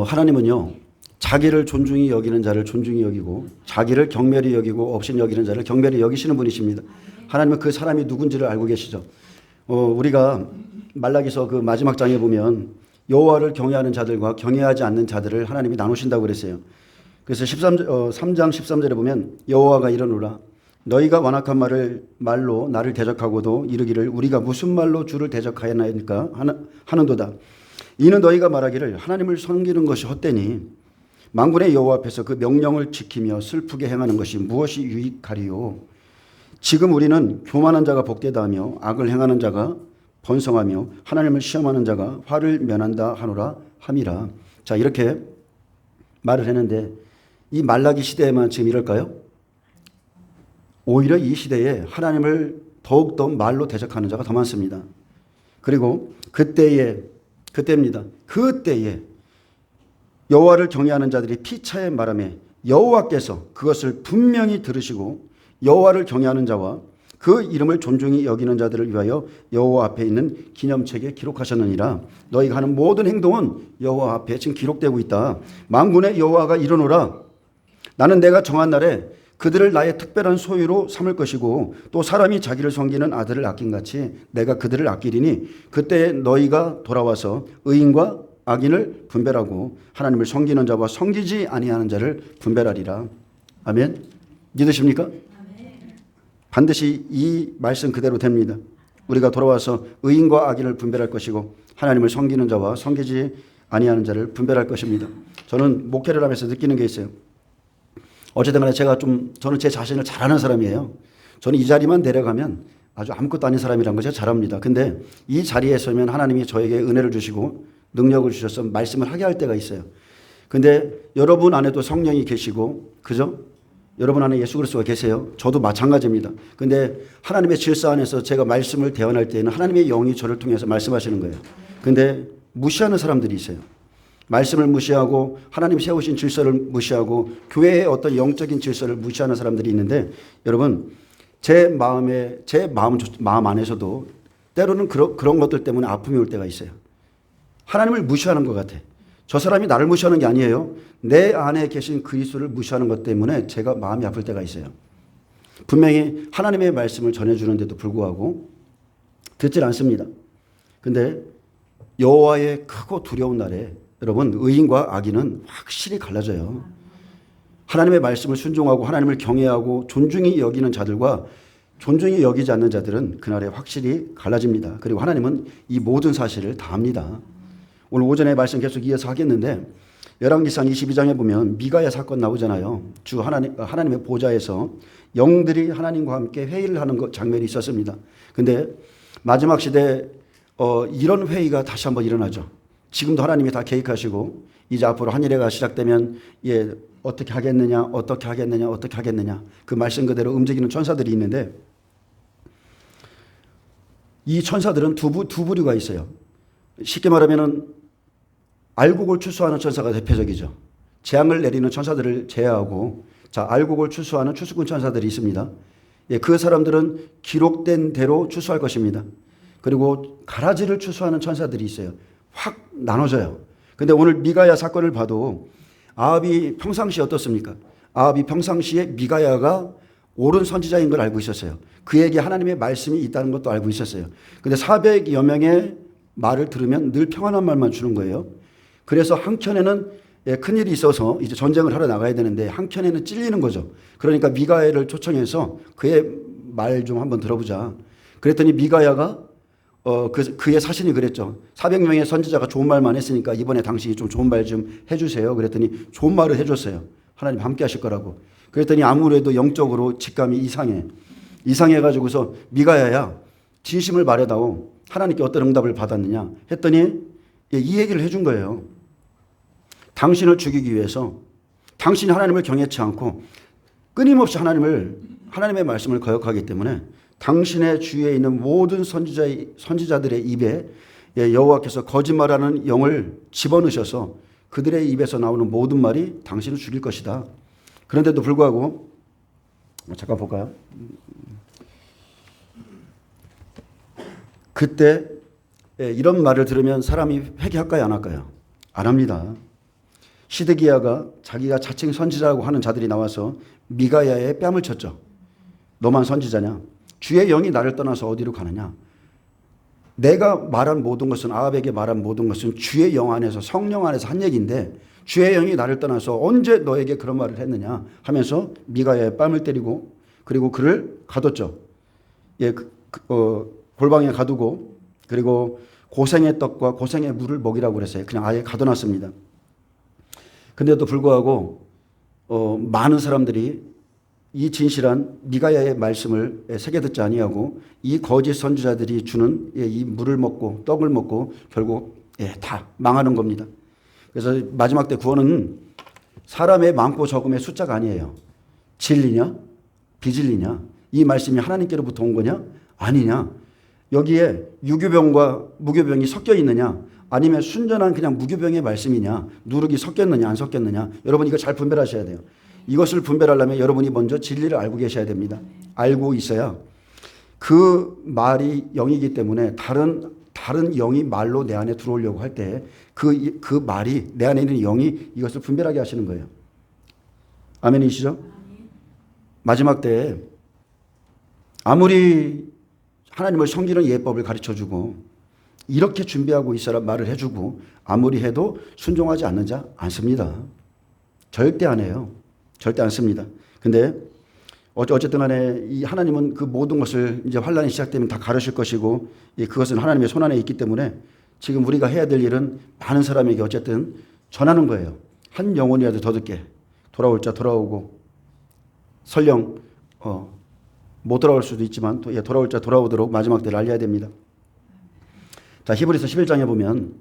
하나님은요, 자기를 존중히 여기는 자를 존중히 여기고 자기를 경멸히 여기고 업신 여기는 자를 경멸히 여기시는 분이십니다. 하나님은 그 사람이 누군지를 알고 계시죠. 우리가 말라기서 그 마지막 장에 보면 여호와를 경외하는 자들과 경외하지 않는 자들을 하나님이 나누신다고 그랬어요. 그래서 3장 13절에 보면 여호와가 이르노라 너희가 완악한 말로 나를 대적하고도 이르기를 우리가 무슨 말로 주를 대적하였나이까 하는도다. 이는 너희가 말하기를 하나님을 섬기는 것이 헛되니 만군의 여호와 앞에서 그 명령을 지키며 슬프게 행하는 것이 무엇이 유익하리요. 지금 우리는 교만한 자가 복되다 하며 악을 행하는 자가 번성하며 하나님을 시험하는 자가 화를 면한다 하노라 함이라. 자, 이렇게 말을 했는데 이 말라기 시대에만 지금 이럴까요? 오히려 이 시대에 하나님을 더욱더 말로 대적하는 자가 더 많습니다. 그리고 그때입니다. 그때에 여호와를 경외하는 자들이 피차에 말하며 여호와께서 그것을 분명히 들으시고 여호와를 경외하는 자와 그 이름을 존중히 여기는 자들을 위하여 여호와 앞에 있는 기념책에 기록하셨느니라. 너희가 하는 모든 행동은 여호와 앞에 지금 기록되고 있다. 만군의 여호와가 이르노라 나는 내가 정한 날에 그들을 나의 특별한 소유로 삼을 것이고 또 사람이 자기를 섬기는 아들을 아낀같이 내가 그들을 아끼리니 그때 너희가 돌아와서 의인과 악인을 분별하고 하나님을 섬기는 자와 섬기지 아니하는 자를 분별하리라. 아멘. 믿으십니까? 반드시 이 말씀 그대로 됩니다. 우리가 돌아와서 의인과 악인을 분별할 것이고 하나님을 섬기는 자와 섬기지 아니하는 자를 분별할 것입니다. 저는 목회를 하면서 느끼는 게 있어요. 어쨌든 간에 저는 제 자신을 잘 아는 사람이에요. 저는 이 자리만 내려가면 아주 아무것도 아닌 사람이라는 걸 제가 잘 압니다. 근데 이 자리에 서면 하나님이 저에게 은혜를 주시고 능력을 주셔서 말씀을 하게 할 때가 있어요. 근데 여러분 안에도 성령이 계시고, 그죠? 여러분 안에 예수 그리스도가 계세요. 저도 마찬가지입니다. 근데 하나님의 질서 안에서 제가 말씀을 대언할 때에는 하나님의 영이 저를 통해서 말씀하시는 거예요. 근데 무시하는 사람들이 있어요. 말씀을 무시하고 하나님 세우신 질서를 무시하고 교회의 어떤 영적인 질서를 무시하는 사람들이 있는데 여러분 제 마음 안에서도 때로는 그런 것들 때문에 아픔이 올 때가 있어요. 하나님을 무시하는 것 같아. 저 사람이 나를 무시하는 게 아니에요. 내 안에 계신 그리스도를 무시하는 것 때문에 제가 마음이 아플 때가 있어요. 분명히 하나님의 말씀을 전해주는데도 불구하고 듣질 않습니다. 근데 여호와의 크고 두려운 날에 여러분 의인과 악인은 확실히 갈라져요. 하나님의 말씀을 순종하고 하나님을 경외하고 존중히 여기는 자들과 존중히 여기지 않는 자들은 그날에 확실히 갈라집니다. 그리고 하나님은 이 모든 사실을 다 압니다. 오늘 오전에 말씀 계속 이어서 하겠는데 열왕기상 22장에 보면 미가야 사건 나오잖아요. 주 하나님의 보좌에서 영들이 하나님과 함께 회의를 하는 장면이 있었습니다. 근데 마지막 시대에 이런 회의가 다시 한번 일어나죠. 지금도 하나님이 다 계획하시고 이제 앞으로 한일회가 시작되면 어떻게 하겠느냐 그 말씀 그대로 움직이는 천사들이 있는데 이 천사들은 두 부류가 있어요. 쉽게 말하면 알곡을 추수하는 천사가 대표적이죠. 재앙을 내리는 천사들을 제외하고 알곡을 추수하는 추수꾼 천사들이 있습니다. 그 사람들은 기록된 대로 추수할 것입니다. 그리고 가라지를 추수하는 천사들이 있어요. 확 나눠져요. 근데 오늘 미가야 사건을 봐도 아합이 평상시에 어떻습니까? 아합이 평상시에 미가야가 옳은 선지자인 걸 알고 있었어요. 그에게 하나님의 말씀이 있다는 것도 알고 있었어요. 근데 400여 명의 말을 들으면 늘 평안한 말만 주는 거예요. 그래서 한켠에는 큰일이 있어서 이제 전쟁을 하러 나가야 되는데 한켠에는 찔리는 거죠. 그러니까 미가야를 초청해서 그의 말 좀 한번 들어보자. 그랬더니 미가야가 그의 사신이 그랬죠. 400명의 선지자가 좋은 말만 했으니까 이번에 당신이 좀 좋은 말 좀 해주세요. 그랬더니 좋은 말을 해줬어요. 하나님 함께 하실 거라고. 그랬더니 아무래도 영적으로 직감이 이상해가지고서 미가야야 진심을 말해다오. 하나님께 어떤 응답을 받았느냐 했더니 이 얘기를 해준 거예요. 당신을 죽이기 위해서 당신이 하나님을 경외치 않고 끊임없이 하나님의 말씀을 거역하기 때문에 당신의 주위에 있는 모든 선지자들의 입에 여호와께서 거짓말하는 영을 집어넣으셔서 그들의 입에서 나오는 모든 말이 당신을 죽일 것이다. 그런데도 불구하고 잠깐 볼까요? 그때 이런 말을 들으면 사람이 회개할까요? 안 할까요? 안 합니다. 시드기야가 자기가 자칭 선지자라고 하는 자들이 나와서 미가야의 뺨을 쳤죠. 너만 선지자냐? 주의 영이 나를 떠나서 어디로 가느냐? 내가 말한 모든 것은, 아합에게 말한 모든 것은 주의 영 안에서, 성령 안에서 한 얘기인데 주의 영이 나를 떠나서 언제 너에게 그런 말을 했느냐 하면서 미가야의 뺨을 때리고, 그리고 그를 가뒀죠. 예, 골방에 가두고, 그리고 고생의 떡과 고생의 물을 먹이라고 그랬어요. 그냥 아예 가둬놨습니다. 근데도 불구하고 많은 사람들이 이 진실한 미가야의 말씀을 새겨 듣지 아니하고 이 거짓 선지자들이 주는 이 물을 먹고 떡을 먹고 결국 다 망하는 겁니다. 그래서 마지막 때 구원은 사람의 많고 적음의 숫자가 아니에요. 진리냐 비진리냐, 이 말씀이 하나님께로부터 온 거냐 아니냐, 여기에 유교병과 무교병이 섞여 있느냐, 아니면 순전한 그냥 무교병의 말씀이냐, 누룩이 섞였느냐 안 섞였느냐, 여러분 이거 잘 분별하셔야 돼요. 이것을 분별하려면 여러분이 먼저 진리를 알고 계셔야 됩니다. 알고 있어야 그 말이 영이기 때문에 다른 영이 말로 내 안에 들어오려고 할 때 그 말이 내 안에 있는 영이 이것을 분별하게 하시는 거예요. 아멘이시죠? 마지막 때에 아무리 하나님을 섬기는 예법을 가르쳐주고 이렇게 준비하고 있어라 말을 해주고 아무리 해도 순종하지 않는 자 않습니다. 절대 안 해요. 절대 안 씁니다. 근데 어쨌든 간에 이 하나님은 그 모든 것을 이제 환란이 시작되면 다 가르칠 것이고 그것은 하나님의 손안에 있기 때문에 지금 우리가 해야 될 일은 많은 사람에게 어쨌든 전하는 거예요. 한 영혼이라도 더 듣게 돌아올 자 돌아오고, 설령 못 돌아올 수도 있지만 또 돌아올 자 돌아오도록 마지막 때를 알려야 됩니다. 자, 히브리서 11장에 보면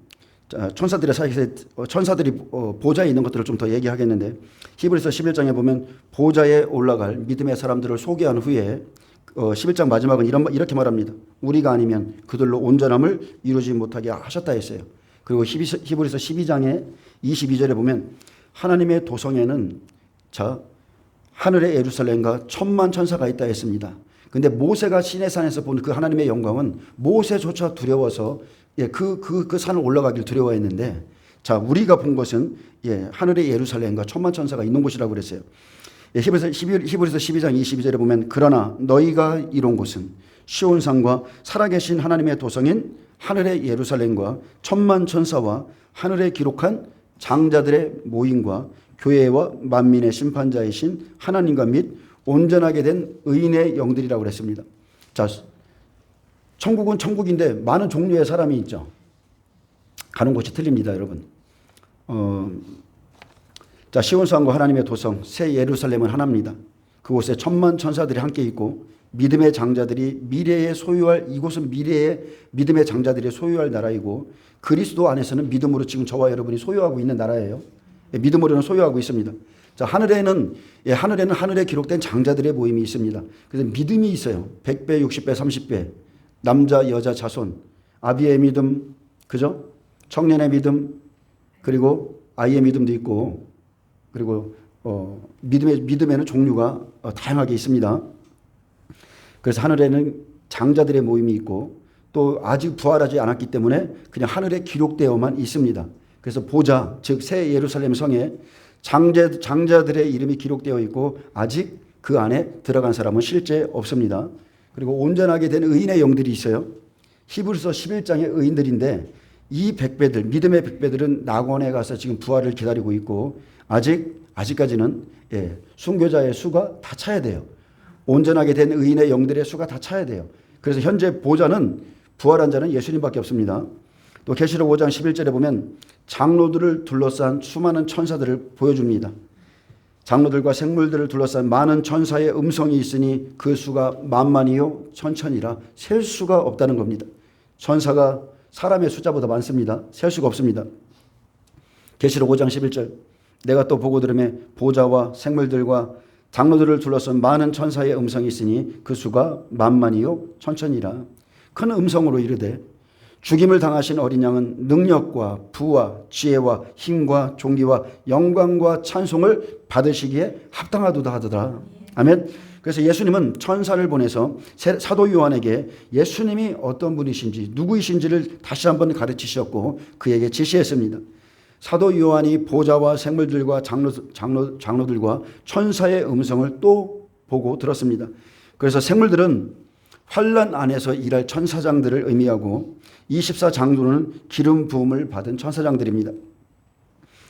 천사들의 사이에 천사들이 보좌에 있는 것들을 좀 더 얘기하겠는데, 히브리서 11장에 보면 보좌에 올라갈 믿음의 사람들을 소개한 후에 11장 마지막은 이렇게 말합니다. 우리가 아니면 그들로 온전함을 이루지 못하게 하셨다 했어요. 그리고 히브리서 12장에 22절에 보면 하나님의 도성에는 하늘의 예루살렘과 천만 천사가 있다 했습니다. 근데 모세가 시내산에서 본 그 하나님의 영광은 모세조차 두려워서 그 산을 올라가길 두려워했는데, 자, 우리가 본 것은 하늘의 예루살렘과 천만 천사가 있는 곳이라고 그랬어요. 히브리서 12장 22절에 보면 그러나 너희가 이룬 곳은 시온산과 살아계신 하나님의 도성인 하늘의 예루살렘과 천만 천사와 하늘에 기록한 장자들의 모임과 교회와 만민의 심판자이신 하나님과 및 온전하게 된 의인의 영들이라고 그랬습니다. 자, 천국은 천국인데 많은 종류의 사람이 있죠. 가는 곳이 틀립니다, 여러분. 자, 시온산과 하나님의 도성 새 예루살렘은 하나입니다. 그곳에 천만 천사들이 함께 있고 믿음의 장자들이 미래에 소유할, 이곳은 미래의 믿음의 장자들이 소유할 나라이고 그리스도 안에서는 믿음으로 지금 저와 여러분이 소유하고 있는 나라예요. 믿음으로는 소유하고 있습니다. 자, 하늘에는 하늘에 기록된 장자들의 모임이 있습니다. 그래서 믿음이 있어요. 100배, 60배, 30배. 남자, 여자, 자손. 아비의 믿음, 그죠? 청년의 믿음, 그리고 아이의 믿음도 있고, 그리고 믿음에는 종류가 다양하게 있습니다. 그래서 하늘에는 장자들의 모임이 있고 또 아직 부활하지 않았기 때문에 그냥 하늘에 기록되어만 있습니다. 그래서 보좌, 즉 새 예루살렘 성에 장자들의 이름이 기록되어 있고 아직 그 안에 들어간 사람은 실제 없습니다. 그리고 온전하게 된 의인의 영들이 있어요. 히브리서 11장의 의인들인데 이 백배들, 믿음의 백배들은 낙원에 가서 지금 부활을 기다리고 있고 아직까지는 순교자의 수가 다 차야 돼요. 온전하게 된 의인의 영들의 수가 다 차야 돼요. 그래서 현재 보좌는 부활한 자는 예수님밖에 없습니다. 또 계시록 5장 11절에 보면 장로들을 둘러싼 수많은 천사들을 보여줍니다. 장로들과 생물들을 둘러싼 많은 천사의 음성이 있으니 그 수가 만만이요 천천이라 셀 수가 없다는 겁니다. 천사가 사람의 숫자보다 많습니다. 셀 수가 없습니다. 계시록 5장 11절 내가 또 보고 들으매 보좌와 생물들과 장로들을 둘러싼 많은 천사의 음성이 있으니 그 수가 만만이요 천천이라 큰 음성으로 이르되 죽임을 당하신 어린 양은 능력과 부와 지혜와 힘과 존귀와 영광과 찬송을 받으시기에 합당하도다 하더라. 아멘. 그래서 예수님은 천사를 보내서 사도 요한에게 예수님이 어떤 분이신지 누구이신지를 다시 한번 가르치셨고 그에게 지시했습니다. 사도 요한이 보좌와 생물들과 장로들과 천사의 음성을 또 보고 들었습니다. 그래서 생물들은 환난 안에서 일할 천사장들을 의미하고 24장로는 기름 부음을 받은 천사장들입니다.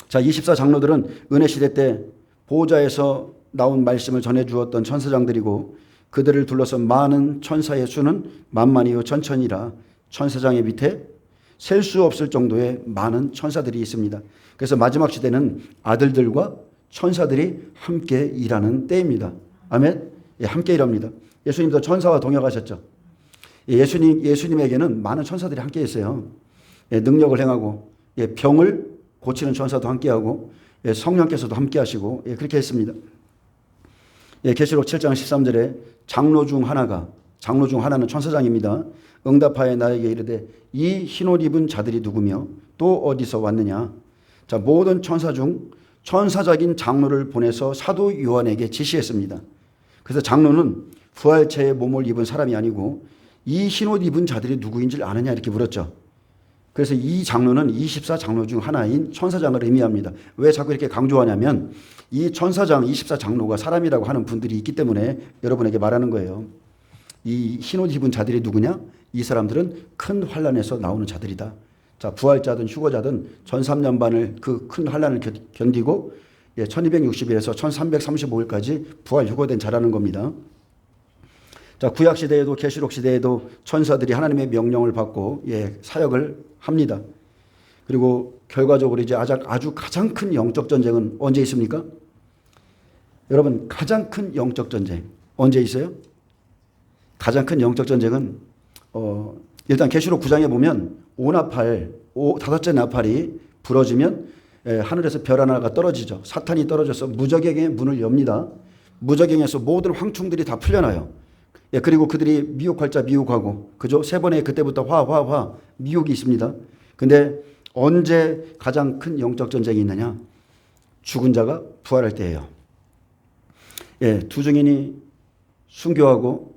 자, 24장로들은 은혜 시대 때 보좌에서 나온 말씀을 전해 주었던 천사장들이고 그들을 둘러서 많은 천사의 수는 만만이요 천천이라 천사장의 밑에 셀 수 없을 정도의 많은 천사들이 있습니다. 그래서 마지막 시대는 아들들과 천사들이 함께 일하는 때입니다. 아멘. 예, 함께 일합니다. 예수님도 천사와 동역하셨죠. 예수님에게는 많은 천사들이 함께 있어요. 예, 능력을 행하고 병을 고치는 천사도 함께하고 성령께서도 함께하시고 그렇게 했습니다. 계시록 7장 13절에 장로 중 하나는 천사장입니다. 응답하여 나에게 이르되 이 흰옷 입은 자들이 누구며 또 어디서 왔느냐. 자, 모든 천사 중 천사적인 장로를 보내서 사도 요한에게 지시했습니다. 그래서 장로는 부활체의 몸을 입은 사람이 아니고 이 흰옷 입은 자들이 누구인지를 아느냐 이렇게 물었죠. 그래서 이 장로는 24장로 중 하나인 천사장을 의미합니다. 왜 자꾸 이렇게 강조하냐면 이 천사장 24장로가 사람이라고 하는 분들이 있기 때문에 여러분에게 말하는 거예요. 이 흰옷 입은 자들이 누구냐? 이 사람들은 큰 환난에서 나오는 자들이다. 자, 부활자든 휴거자든 전 3년반을 그 큰 환난을 견디고 1260일에서 1335일까지 부활 휴거된 자라는 겁니다. 자, 구약 시대에도 계시록 시대에도 천사들이 하나님의 명령을 받고 사역을 합니다. 그리고 결과적으로 이제 아주 가장 큰 영적 전쟁은 언제 있습니까? 여러분, 가장 큰 영적 전쟁 언제 있어요? 가장 큰 영적 전쟁은 일단 계시록 9장에 보면 다섯째 나팔이 부러지면 하늘에서 별 하나가 떨어지죠. 사탄이 떨어져서 무저갱의 문을 엽니다. 무저갱에서 모든 황충들이 다 풀려나요. 그리고 그들이 미혹할 자 미혹하고, 그죠? 세 번의 그때부터 미혹이 있습니다. 근데 언제 가장 큰 영적 전쟁이 있느냐? 죽은 자가 부활할 때예요. 두 증인이 순교하고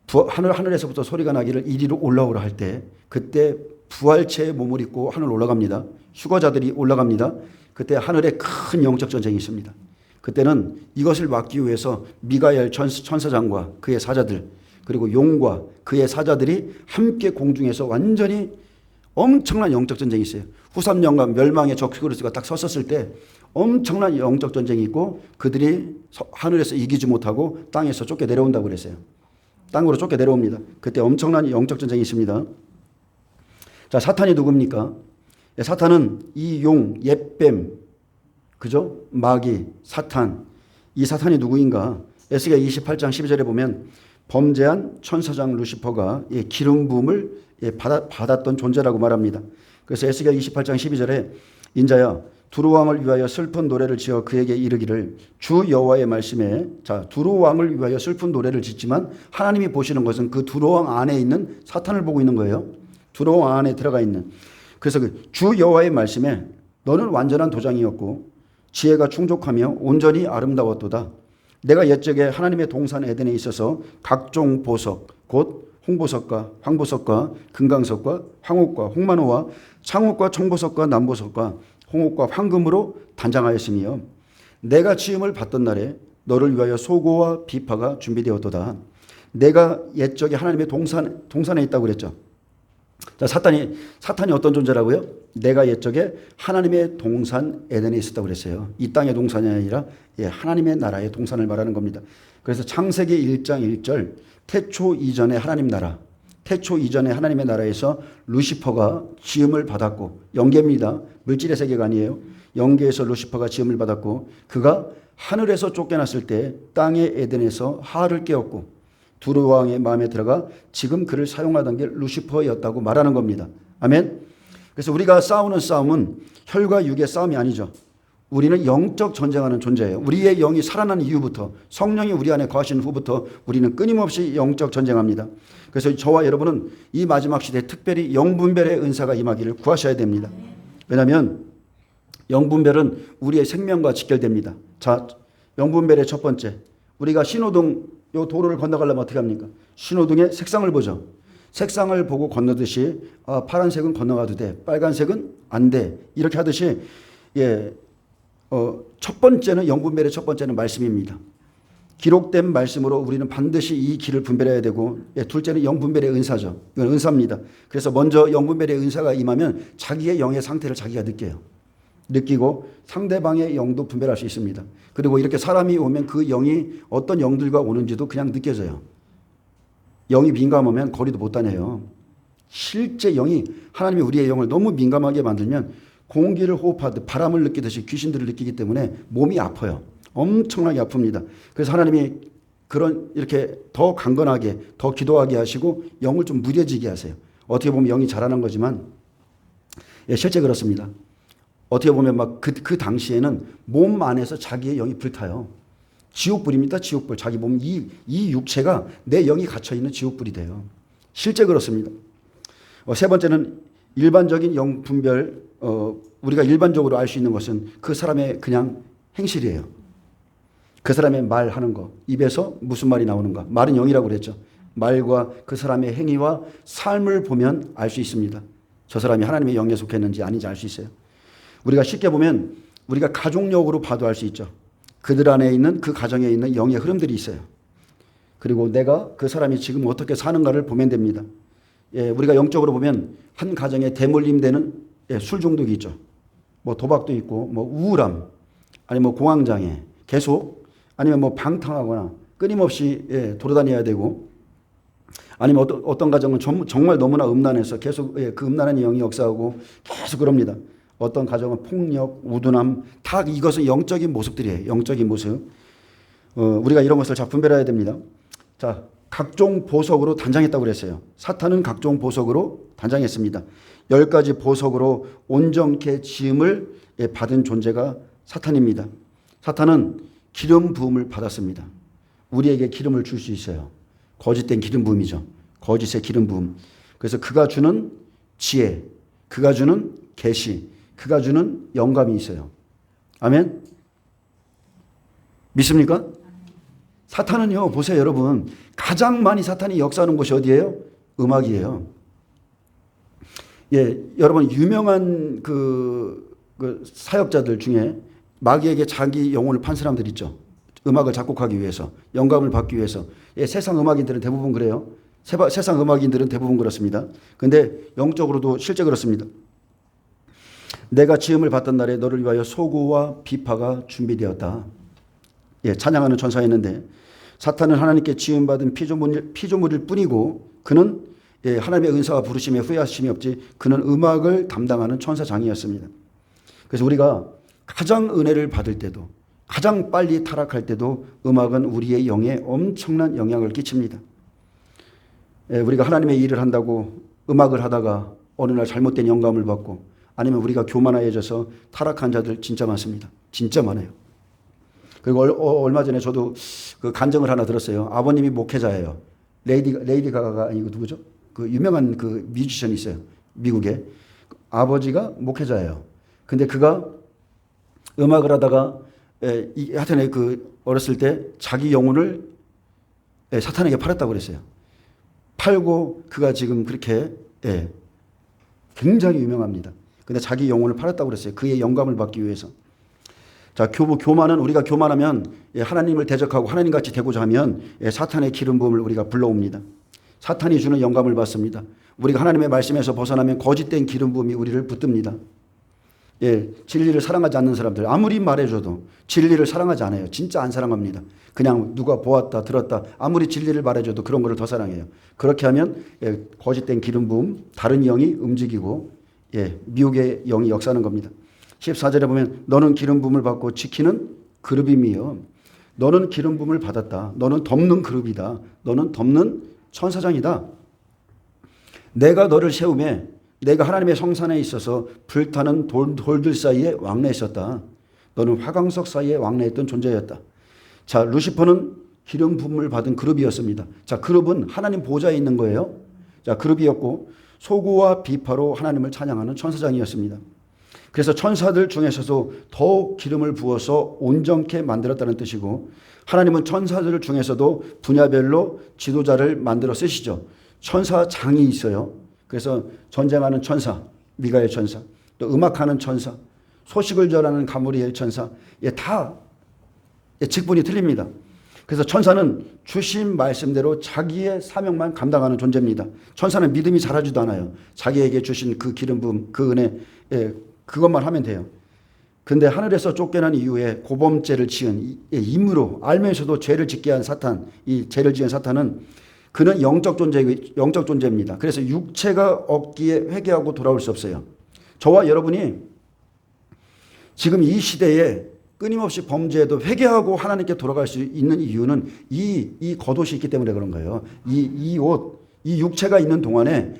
하늘에서부터 소리가 나기를 이리로 올라오라 할 때, 그때 부활체의 몸을 입고 하늘 올라갑니다. 휴거자들이 올라갑니다. 그때 하늘에 큰 영적 전쟁이 있습니다. 그때는 이것을 막기 위해서 미가엘 천사장과 그의 사자들, 그리고 용과 그의 사자들이 함께 공중에서 완전히 엄청난 영적 전쟁이 있어요. 후삼년간 멸망의 적그리스도가 딱 섰었을 때 엄청난 영적 전쟁이 있고 그들이 하늘에서 이기지 못하고 땅에서 쫓겨 내려온다고 그랬어요. 땅으로 쫓겨 내려옵니다. 그때 엄청난 영적 전쟁이 있습니다. 자, 사탄이 누굽니까? 사탄은 이 용, 옛뱀, 그죠? 마귀, 사탄. 이 사탄이 누구인가? 에스겔 28장 12절에 보면 범죄한 천사장 루시퍼가 기름 부음을 받았던 존재라고 말합니다. 그래서 에스겔 28장 12절에 인자야 두루 왕을 위하여 슬픈 노래를 지어 그에게 이르기를 주 여호와의 말씀에, 자, 두루 왕을 위하여 슬픈 노래를 짓지만 하나님이 보시는 것은 그 두루 왕 안에 있는 사탄을 보고 있는 거예요. 두루 왕 안에 들어가 있는. 그래서 그 주 여호와의 말씀에 너는 완전한 도장이었고 지혜가 충족하며 온전히 아름다웠도다. 내가 옛적에 하나님의 동산 에덴에 있어서 각종 보석 곧 홍보석과 황보석과 금강석과 황옥과 홍만호와 창옥과 청보석과 남보석과 홍옥과 황금으로 단장하였으며 내가 지음을 받던 날에 너를 위하여 소고와 비파가 준비되었도다. 내가 옛적에 하나님의 동산에 있다고 그랬죠. 자, 사탄이 어떤 존재라고요? 내가 옛적에 하나님의 동산 에덴에 있었다고 그랬어요. 이 땅의 동산이 아니라 하나님의 나라의 동산을 말하는 겁니다. 그래서 창세기 1장 1절 태초 이전의 하나님 나라, 태초 이전의 하나님의 나라에서 루시퍼가 지음을 받았고, 영계입니다. 물질의 세계가 아니에요. 영계에서 루시퍼가 지음을 받았고 그가 하늘에서 쫓겨났을 때 땅의 에덴에서 하를 깨었고 두루 왕의 마음에 들어가 지금 그를 사용하던 게 루시퍼였다고 말하는 겁니다. 아멘. 그래서 우리가 싸우는 싸움은 혈과 육의 싸움이 아니죠. 우리는 영적 전쟁하는 존재예요. 우리의 영이 살아난 이후부터, 성령이 우리 안에 거하신 후부터 우리는 끊임없이 영적 전쟁합니다. 그래서 저와 여러분은 이 마지막 시대에 특별히 영분별의 은사가 임하기를 구하셔야 됩니다. 왜냐하면 영분별은 우리의 생명과 직결됩니다. 자, 영분별의 첫 번째, 우리가 신호등 요 도로를 건너가려면 어떻게 합니까? 신호등의 색상을 보죠. 색상을 보고 건너듯이 파란색은 건너가도 돼, 빨간색은 안 돼, 이렇게 하듯이 첫 번째는 영분별의 첫 번째는 말씀입니다. 기록된 말씀으로 우리는 반드시 이 길을 분별해야 되고, 둘째는 영분별의 은사죠. 이건 은사입니다. 그래서 먼저 영분별의 은사가 임하면 자기의 영의 상태를 자기가 느끼고 상대방의 영도 분별할 수 있습니다. 그리고 이렇게 사람이 오면 그 영이 어떤 영들과 오는지도 그냥 느껴져요. 영이 민감하면 거리도 못 다녀요. 실제 영이, 하나님이 우리의 영을 너무 민감하게 만들면 공기를 호흡하듯 바람을 느끼듯이 귀신들을 느끼기 때문에 몸이 아파요. 엄청나게 아픕니다. 그래서 하나님이 이렇게 더 강건하게, 더 기도하게 하시고 영을 좀 무뎌지게 하세요. 어떻게 보면 영이 자라는 거지만 실제 그렇습니다. 어떻게 보면 막 그 당시에는 몸 안에서 자기의 영이 불타요. 지옥불입니다. 지옥불. 자기 몸, 이 육체가 내 영이 갇혀있는 지옥불이 돼요. 실제 그렇습니다. 세 번째는 일반적인 영 분별, 우리가 일반적으로 알 수 있는 것은 그 사람의 그냥 행실이에요. 그 사람의 말하는 거, 입에서 무슨 말이 나오는가. 말은 영이라고 그랬죠. 말과 그 사람의 행위와 삶을 보면 알 수 있습니다. 저 사람이 하나님의 영에 속했는지 아닌지 알 수 있어요. 우리가 쉽게 보면 우리가 가족력으로 봐도 알 수 있죠. 그들 안에 있는, 그 가정에 있는 영의 흐름들이 있어요. 그리고 내가 그 사람이 지금 어떻게 사는가를 보면 됩니다. 우리가 영적으로 보면 한 가정에 대물림되는 술 중독이 있죠. 뭐 도박도 있고, 뭐 우울함, 아니면 뭐 공황장애, 계속, 아니면 뭐 방탕하거나 끊임없이 돌아다녀야 되고, 아니면 어떤 가정은 정말 너무나 음란해서 계속 그 음란한 영이 역사하고 계속 그럽니다. 어떤 가정은 폭력, 우둔함, 다 이것은 영적인 모습들이에요. 영적인 모습. 우리가 이런 것을 잘 분별해야 됩니다. 자, 각종 보석으로 단장했다고 그랬어요. 사탄은 각종 보석으로 단장했습니다. 10가지 보석으로 온전케 지음을 받은 존재가 사탄입니다. 사탄은 기름 부음을 받았습니다. 우리에게 기름을 줄 수 있어요. 거짓된 기름 부음이죠. 거짓의 기름 부음. 그래서 그가 주는 지혜, 그가 주는 계시, 그가 주는 영감이 있어요. 아멘? 믿습니까? 사탄은요, 보세요, 여러분. 가장 많이 사탄이 역사하는 곳이 어디예요? 음악이에요. 여러분, 유명한 그 사역자들 중에 마귀에게 자기 영혼을 판 사람들 있죠. 음악을 작곡하기 위해서, 영감을 받기 위해서. 세상 음악인들은 대부분 그래요. 세상 음악인들은 대부분 그렇습니다. 근데 영적으로도 실제 그렇습니다. 내가 지음을 받던 날에 너를 위하여 소고와 비파가 준비되었다. 찬양하는 천사였는데, 사탄은 하나님께 지음받은 피조물일 뿐이고, 그는 하나님의 은사와 부르심에 후회하심이 없지, 그는 음악을 담당하는 천사장이었습니다. 그래서 우리가 가장 은혜를 받을 때도, 가장 빨리 타락할 때도 음악은 우리의 영에 엄청난 영향을 끼칩니다. 우리가 하나님의 일을 한다고 음악을 하다가 어느 날 잘못된 영감을 받고, 아니면 우리가 교만해져서 타락한 자들 진짜 많습니다. 진짜 많아요. 그리고 얼마 전에 저도 그 간증을 하나 들었어요. 아버님이 목회자예요. 레이디 가가가 아니고 누구죠? 그 유명한 그 뮤지션이 있어요. 미국에. 아버지가 목회자예요. 근데 그가 음악을 하다가 하여튼 그 어렸을 때 자기 영혼을 사탄에게 팔았다고 그랬어요. 팔고 그가 지금 그렇게 굉장히 유명합니다. 근데 자기 영혼을 팔았다고 그랬어요. 그의 영감을 받기 위해서. 자, 교만은 우리가 교만하면 하나님을 대적하고 하나님같이 되고자 하면 사탄의 기름 부음을 우리가 불러옵니다. 사탄이 주는 영감을 받습니다. 우리가 하나님의 말씀에서 벗어나면 거짓된 기름 부음이 우리를 붙듭니다. 진리를 사랑하지 않는 사람들 아무리 말해줘도 진리를 사랑하지 않아요. 진짜 안 사랑합니다. 그냥 누가 보았다 들었다 아무리 진리를 말해줘도 그런 거를 더 사랑해요. 그렇게 하면 거짓된 기름 부음, 다른 영이 움직이고 미혹의 영이 역사하는 겁니다. 14절에 보면 너는 기름 부음을 받고 지키는 그룹임이요. 너는 기름 부음을 받았다. 너는 덮는 그룹이다. 너는 덮는 천사장이다. 내가 너를 세우매 내가 하나님의 성산에 있어서 불타는 돌들 사이에 왕래했었다. 너는 화광석 사이에 왕래했던 존재였다. 자, 루시퍼는 기름 부음을 받은 그룹이었습니다. 자, 그룹은 하나님 보좌에 있는 거예요. 자, 그룹이었고 소고와 비파로 하나님을 찬양하는 천사장이었습니다. 그래서 천사들 중에서도 더욱 기름을 부어서 온전케 만들었다는 뜻이고, 하나님은 천사들 중에서도 분야별로 지도자를 만들어 쓰시죠. 천사장이 있어요. 그래서 전쟁하는 천사, 미가엘 천사, 또 음악하는 천사, 소식을 전하는 가브리엘 천사, 다 직분이 틀립니다. 그래서 천사는 주신 말씀대로 자기의 사명만 감당하는 존재입니다. 천사는 믿음이 잘하지도 않아요. 자기에게 주신 그 기름 부음, 그 은혜, 그것만 하면 돼요. 근데 하늘에서 쫓겨난 이후에 고범죄를 지은 임으로 알면서도 죄를 짓게 한 사탄, 이 죄를 지은 사탄은 그는 영적 존재입니다. 그래서 육체가 없기에 회개하고 돌아올 수 없어요. 저와 여러분이 지금 이 시대에 끊임없이 범죄에도 회개하고 하나님께 돌아갈 수 있는 이유는 이 겉옷이 있기 때문에 그런 거예요. 이 옷, 이 육체가 있는 동안에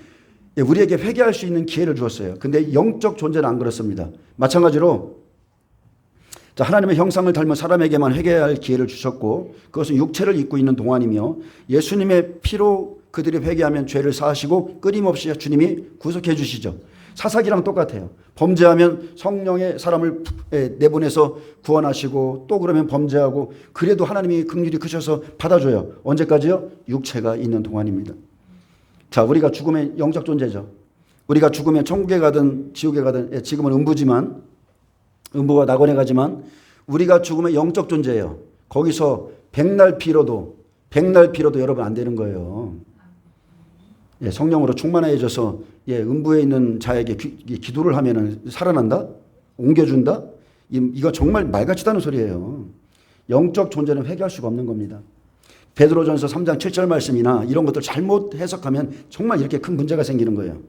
우리에게 회개할 수 있는 기회를 주었어요. 근데 영적 존재는 안 그렇습니다. 마찬가지로 하나님의 형상을 닮은 사람에게만 회개할 기회를 주셨고 그것은 육체를 입고 있는 동안이며 예수님의 피로 그들이 회개하면 죄를 사하시고 끊임없이 주님이 구속해 주시죠. 사사기랑 똑같아요. 범죄하면 성령의 사람을 내보내서 구원하시고 또 그러면 범죄하고 그래도 하나님이 긍휼이 크셔서 받아줘요. 언제까지요? 육체가 있는 동안입니다. 자, 우리가 죽으면 영적 존재죠. 우리가 죽으면 천국에 가든 지옥에 가든 지금은 음부와 낙원에 가지만 우리가 죽으면 영적 존재예요. 거기서 백날 빌어도 여러분 안 되는 거예요. 성령으로 충만해져서 음부에 있는 자에게 기도를 하면 살아난다? 옮겨준다? 이거 정말 말 같지도 않은 소리예요. 영적 존재는 회개할 수가 없는 겁니다. 베드로전서 3장 7절 말씀이나 이런 것들 잘못 해석하면 정말 이렇게 큰 문제가 생기는 거예요.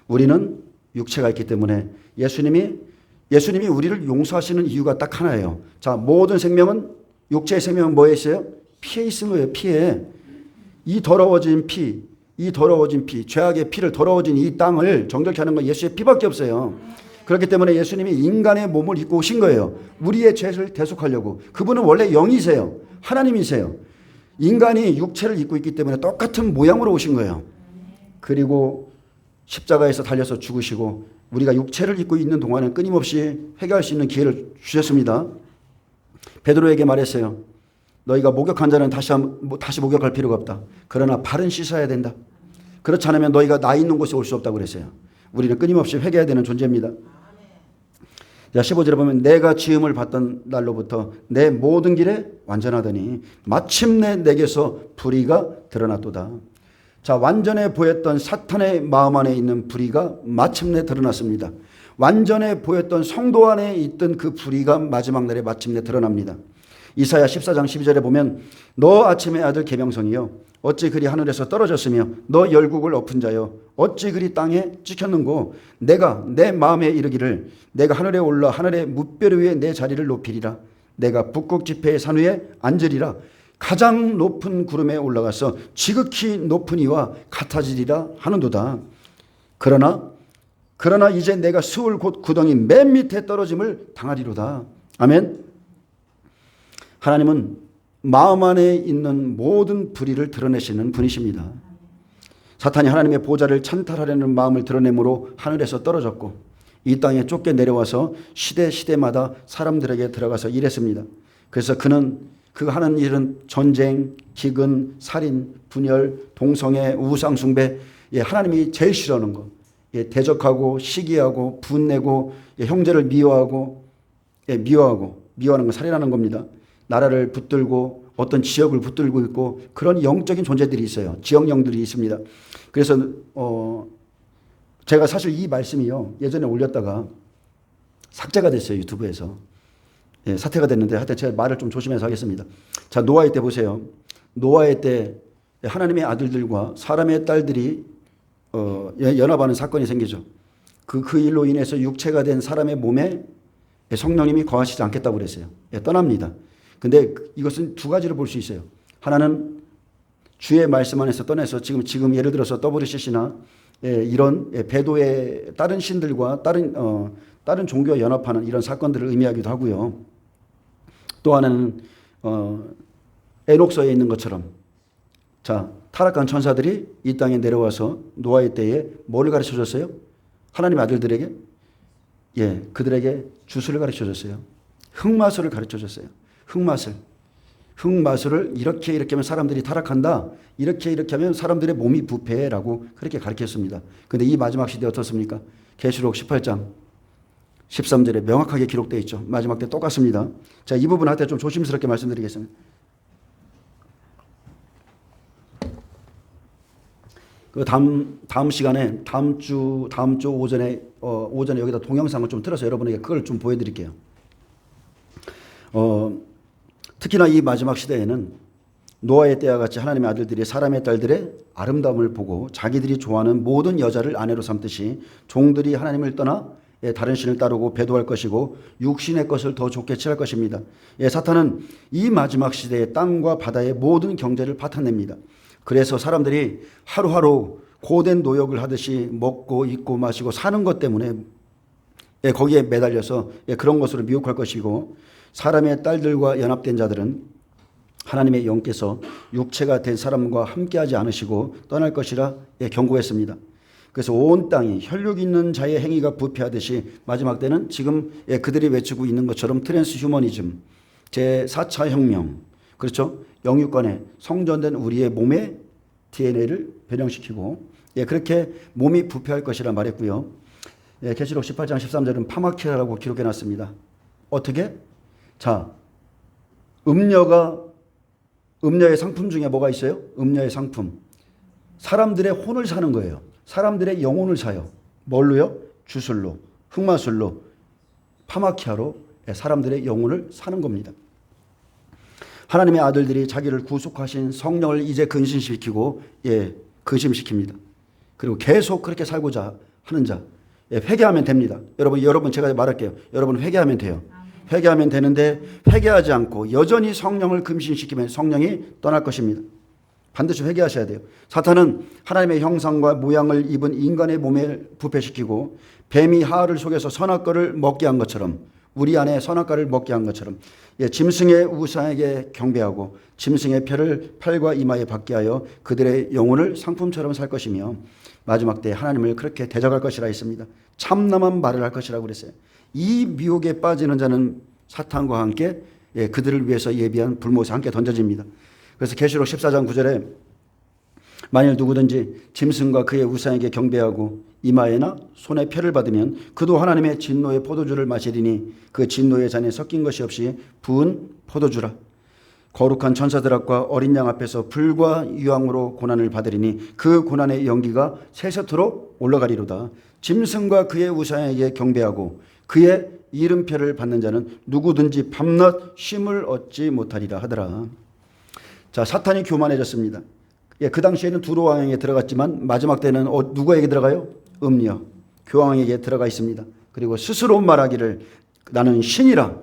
우리는 육체가 있기 때문에 예수님이 우리를 용서하시는 이유가 딱 하나예요. 자, 모든 생명은 육체의 생명은 뭐에 있어요? 피에 있는 거예요. 피에. 이 더러워진 피, 죄악의 피를 더러워진 이 땅을 정결케 하는 건 예수의 피밖에 없어요. 그렇기 때문에 예수님이 인간의 몸을 입고 오신 거예요. 우리의 죄를 대속하려고. 그분은 원래 영이세요. 하나님이세요. 인간이 육체를 입고 있기 때문에 똑같은 모양으로 오신 거예요. 그리고 십자가에서 달려서 죽으시고 우리가 육체를 입고 있는 동안에 끊임없이 회개할 수 있는 기회를 주셨습니다. 베드로에게 말했어요. 너희가 목욕한 자는 다시 목욕할 필요가 없다. 그러나 발은 씻어야 된다. 그렇지 않으면 너희가 나 있는 곳에 올 수 없다고 그랬어요. 우리는 끊임없이 회개해야 되는 존재입니다. 자, 15절에 보면 내가 지음을 받던 날로부터 내 모든 길에 완전하더니 마침내 내게서 불의가 드러났도다. 자, 완전해 보였던 사탄의 마음 안에 있는 불의가 마침내 드러났습니다. 완전해 보였던 성도 안에 있던 그 불의가 마지막 날에 마침내 드러납니다. 이사야 14장 12절에 보면 너 아침의 아들 계명성이여 어찌 그리 하늘에서 떨어졌으며 너 열국을 엎은 자여 어찌 그리 땅에 찍혔는고 내가 내 마음에 이르기를 내가 하늘에 올라 하늘의 무별 위에 내 자리를 높이리라 내가 북극 지폐의 산 위에 앉으리라 가장 높은 구름에 올라가서 지극히 높은 이와 같아지리라 하는도다. 그러나 이제 내가 스울 곧 구덩이 맨 밑에 떨어짐을 당하리로다. 아멘. 하나님은 마음 안에 있는 모든 불의를 드러내시는 분이십니다. 사탄이 하나님의 보좌를 찬탈하려는 마음을 드러내므로 하늘에서 떨어졌고 이 땅에 쫓겨 내려와서 시대마다 사람들에게 들어가서 일했습니다. 그래서 그는 그가 하는 일은 전쟁, 기근, 살인, 분열, 동성애, 우상 숭배, 하나님이 제일 싫어하는 거, 대적하고 시기하고 분내고 형제를 미워하고 미워하는 건 살인하는 겁니다. 나라를 붙들고 어떤 지역을 붙들고 있고 그런 영적인 존재들이 있어요. 지역령들이 있습니다. 그래서 제가 사실 이 말씀이요 예전에 올렸다가 삭제가 됐어요. 유튜브에서. 사퇴가 됐는데 하여튼 제가 말을 좀 조심해서 하겠습니다. 자, 노아의 때 보세요. 노아의 때 하나님의 아들들과 사람의 딸들이 연합하는 사건이 생기죠. 그 일로 인해서 육체가 된 사람의 몸에 성령님이 거하시지 않겠다고 그랬어요. 떠납니다. 근데 이것은 두 가지로 볼 수 있어요. 하나는 주의 말씀 안에서 떠나서 지금 예를 들어서 WCC나 이런 배도의 다른 신들과 다른 종교와 연합하는 이런 사건들을 의미하기도 하고요. 또 하나는 에녹서에 있는 것처럼 자, 타락한 천사들이 이 땅에 내려와서 노아의 때에 뭐를 가르쳐 줬어요? 하나님의 아들들에게 그들에게 주술을 가르쳐 줬어요. 흑마술을 가르쳐 줬어요. 흑마술을 이렇게 하면 사람들이 타락한다. 이렇게 하면 사람들의 몸이 부패라고 그렇게 가르쳤습니다. 근데 이 마지막 시대에 어떻습니까? 계시록 18장 13절에 명확하게 기록되어 있죠. 마지막 때 똑같습니다. 자, 이 부분한테 좀 조심스럽게 말씀드리겠습니다. 그 다음 시간에 다음 주 오전에 여기다 동영상을 좀 틀어서 여러분에게 그걸 좀 보여드릴게요. 특히나 이 마지막 시대에는 노아의 때와 같이 하나님의 아들들이 사람의 딸들의 아름다움을 보고 자기들이 좋아하는 모든 여자를 아내로 삼듯이 종들이 하나님을 떠나 다른 신을 따르고 배도할 것이고 육신의 것을 더 좋게 취할 것입니다. 사탄은 이 마지막 시대에 땅과 바다의 모든 경제를 파탄냅니다. 그래서 사람들이 하루하루 고된 노역을 하듯이 먹고 입고 마시고 사는 것 때문에 거기에 매달려서 그런 것으로 미혹할 것이고, 사람의 딸들과 연합된 자들은 하나님의 영께서 육체가 된 사람과 함께하지 않으시고 떠날 것이라 경고했습니다. 그래서 온 땅이 혈육 있는 자의 행위가 부패하듯이 마지막 때는 지금 그들이 외치고 있는 것처럼 트랜스 휴머니즘, 제4차 혁명, 그렇죠? 영육간에 성전된 우리의 몸의 DNA를 변형시키고 그렇게 몸이 부패할 것이라 말했고요. 계시록 18장 13절은 파마키라라고 기록해놨습니다. 어떻게? 자, 음녀의 상품 중에 뭐가 있어요? 음녀의 상품. 사람들의 혼을 사는 거예요. 사람들의 영혼을 사요. 뭘로요? 주술로, 흑마술로, 파마키아로 사람들의 영혼을 사는 겁니다. 하나님의 아들들이 자기를 구속하신 성령을 이제 근심시키고 근심시킵니다. 그리고 계속 그렇게 살고자 하는 자, 회개하면 됩니다. 여러분 제가 말할게요. 여러분 회개하면 돼요. 회개하면 되는데 회개하지 않고 여전히 성령을 근심시키면 성령이 떠날 것입니다. 반드시 회개하셔야 돼요. 사탄은 하나님의 형상과 모양을 입은 인간의 몸을 부패시키고 뱀이 하하를 속여서 선악과를 먹게 한 것처럼, 우리 안에 선악과를 먹게 한 것처럼 짐승의 우상에게 경배하고 짐승의 표를 팔과 이마에 받게 하여 그들의 영혼을 상품처럼 살 것이며 마지막 때 하나님을 그렇게 대적할 것이라 했습니다. 참남한 말을 할 것이라고 그랬어요. 이 미혹에 빠지는 자는 사탄과 함께 그들을 위해서 예비한 불못에 함께 던져집니다. 그래서 계시록 14장 9절에 만일 누구든지 짐승과 그의 우상에게 경배하고 이마에나 손에 표를 받으면 그도 하나님의 진노의 포도주를 마시리니 그 진노의 잔에 섞인 것이 없이 부은 포도주라. 거룩한 천사들 앞과 어린 양 앞에서 불과 유황으로 고난을 받으리니 그 고난의 연기가 세세토록 올라가리로다. 짐승과 그의 우상에게 경배하고 그의 이름표를 받는 자는 누구든지 밤낮 쉼을 얻지 못하리라 하더라. 자, 사탄이 교만해졌습니다. 그 당시에는 두로 왕에게 들어갔지만 마지막 때는 누구에게 들어가요? 음녀, 교황에게 들어가 있습니다. 그리고 스스로 말하기를 나는 신이라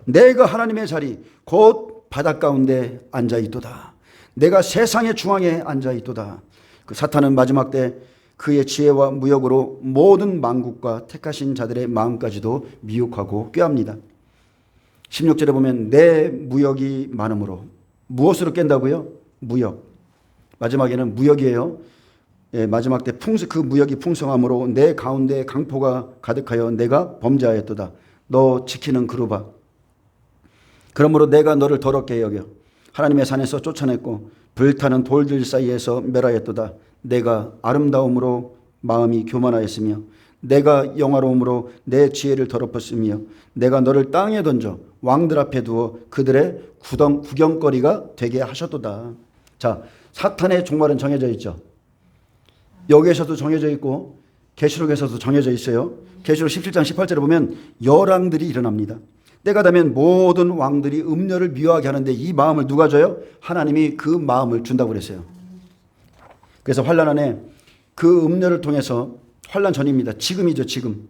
내가 하나님의 자리 곧 바닷 가운데 앉아있도다. 내가 세상의 중앙에 앉아있도다. 그 사탄은 마지막 때 그의 지혜와 무역으로 모든 만국과 택하신 자들의 마음까지도 미혹하고 꾀합니다. 16절에 보면 내 무역이 많음으로, 무엇으로 깬다고요? 무역. 마지막에는 무역이에요. 마지막 때 그 무역이 풍성함으로 내 가운데 강포가 가득하여 내가 범죄하였도다. 너 지키는 그루바. 그러므로 내가 너를 더럽게 여겨 하나님의 산에서 쫓아냈고 불타는 돌들 사이에서 멸하였도다. 내가 아름다움으로 마음이 교만하였으며 내가 영화로움으로 내 지혜를 더럽혔으며 내가 너를 땅에 던져 왕들 앞에 두어 그들의 구경거리가 되게 하셨도다. 자, 사탄의 종말은 정해져 있죠. 여기에서도 정해져 있고 계시록에서도 정해져 있어요. 계시록 17장 18절에 보면 열왕들이 일어납니다. 때가 되면 모든 왕들이 음녀를 미워하게 하는데 이 마음을 누가 줘요? 하나님이 그 마음을 준다고 그랬어요. 그래서 환난 안에 그 음녀를 통해서, 환난 전입니다. 지금이죠, 지금.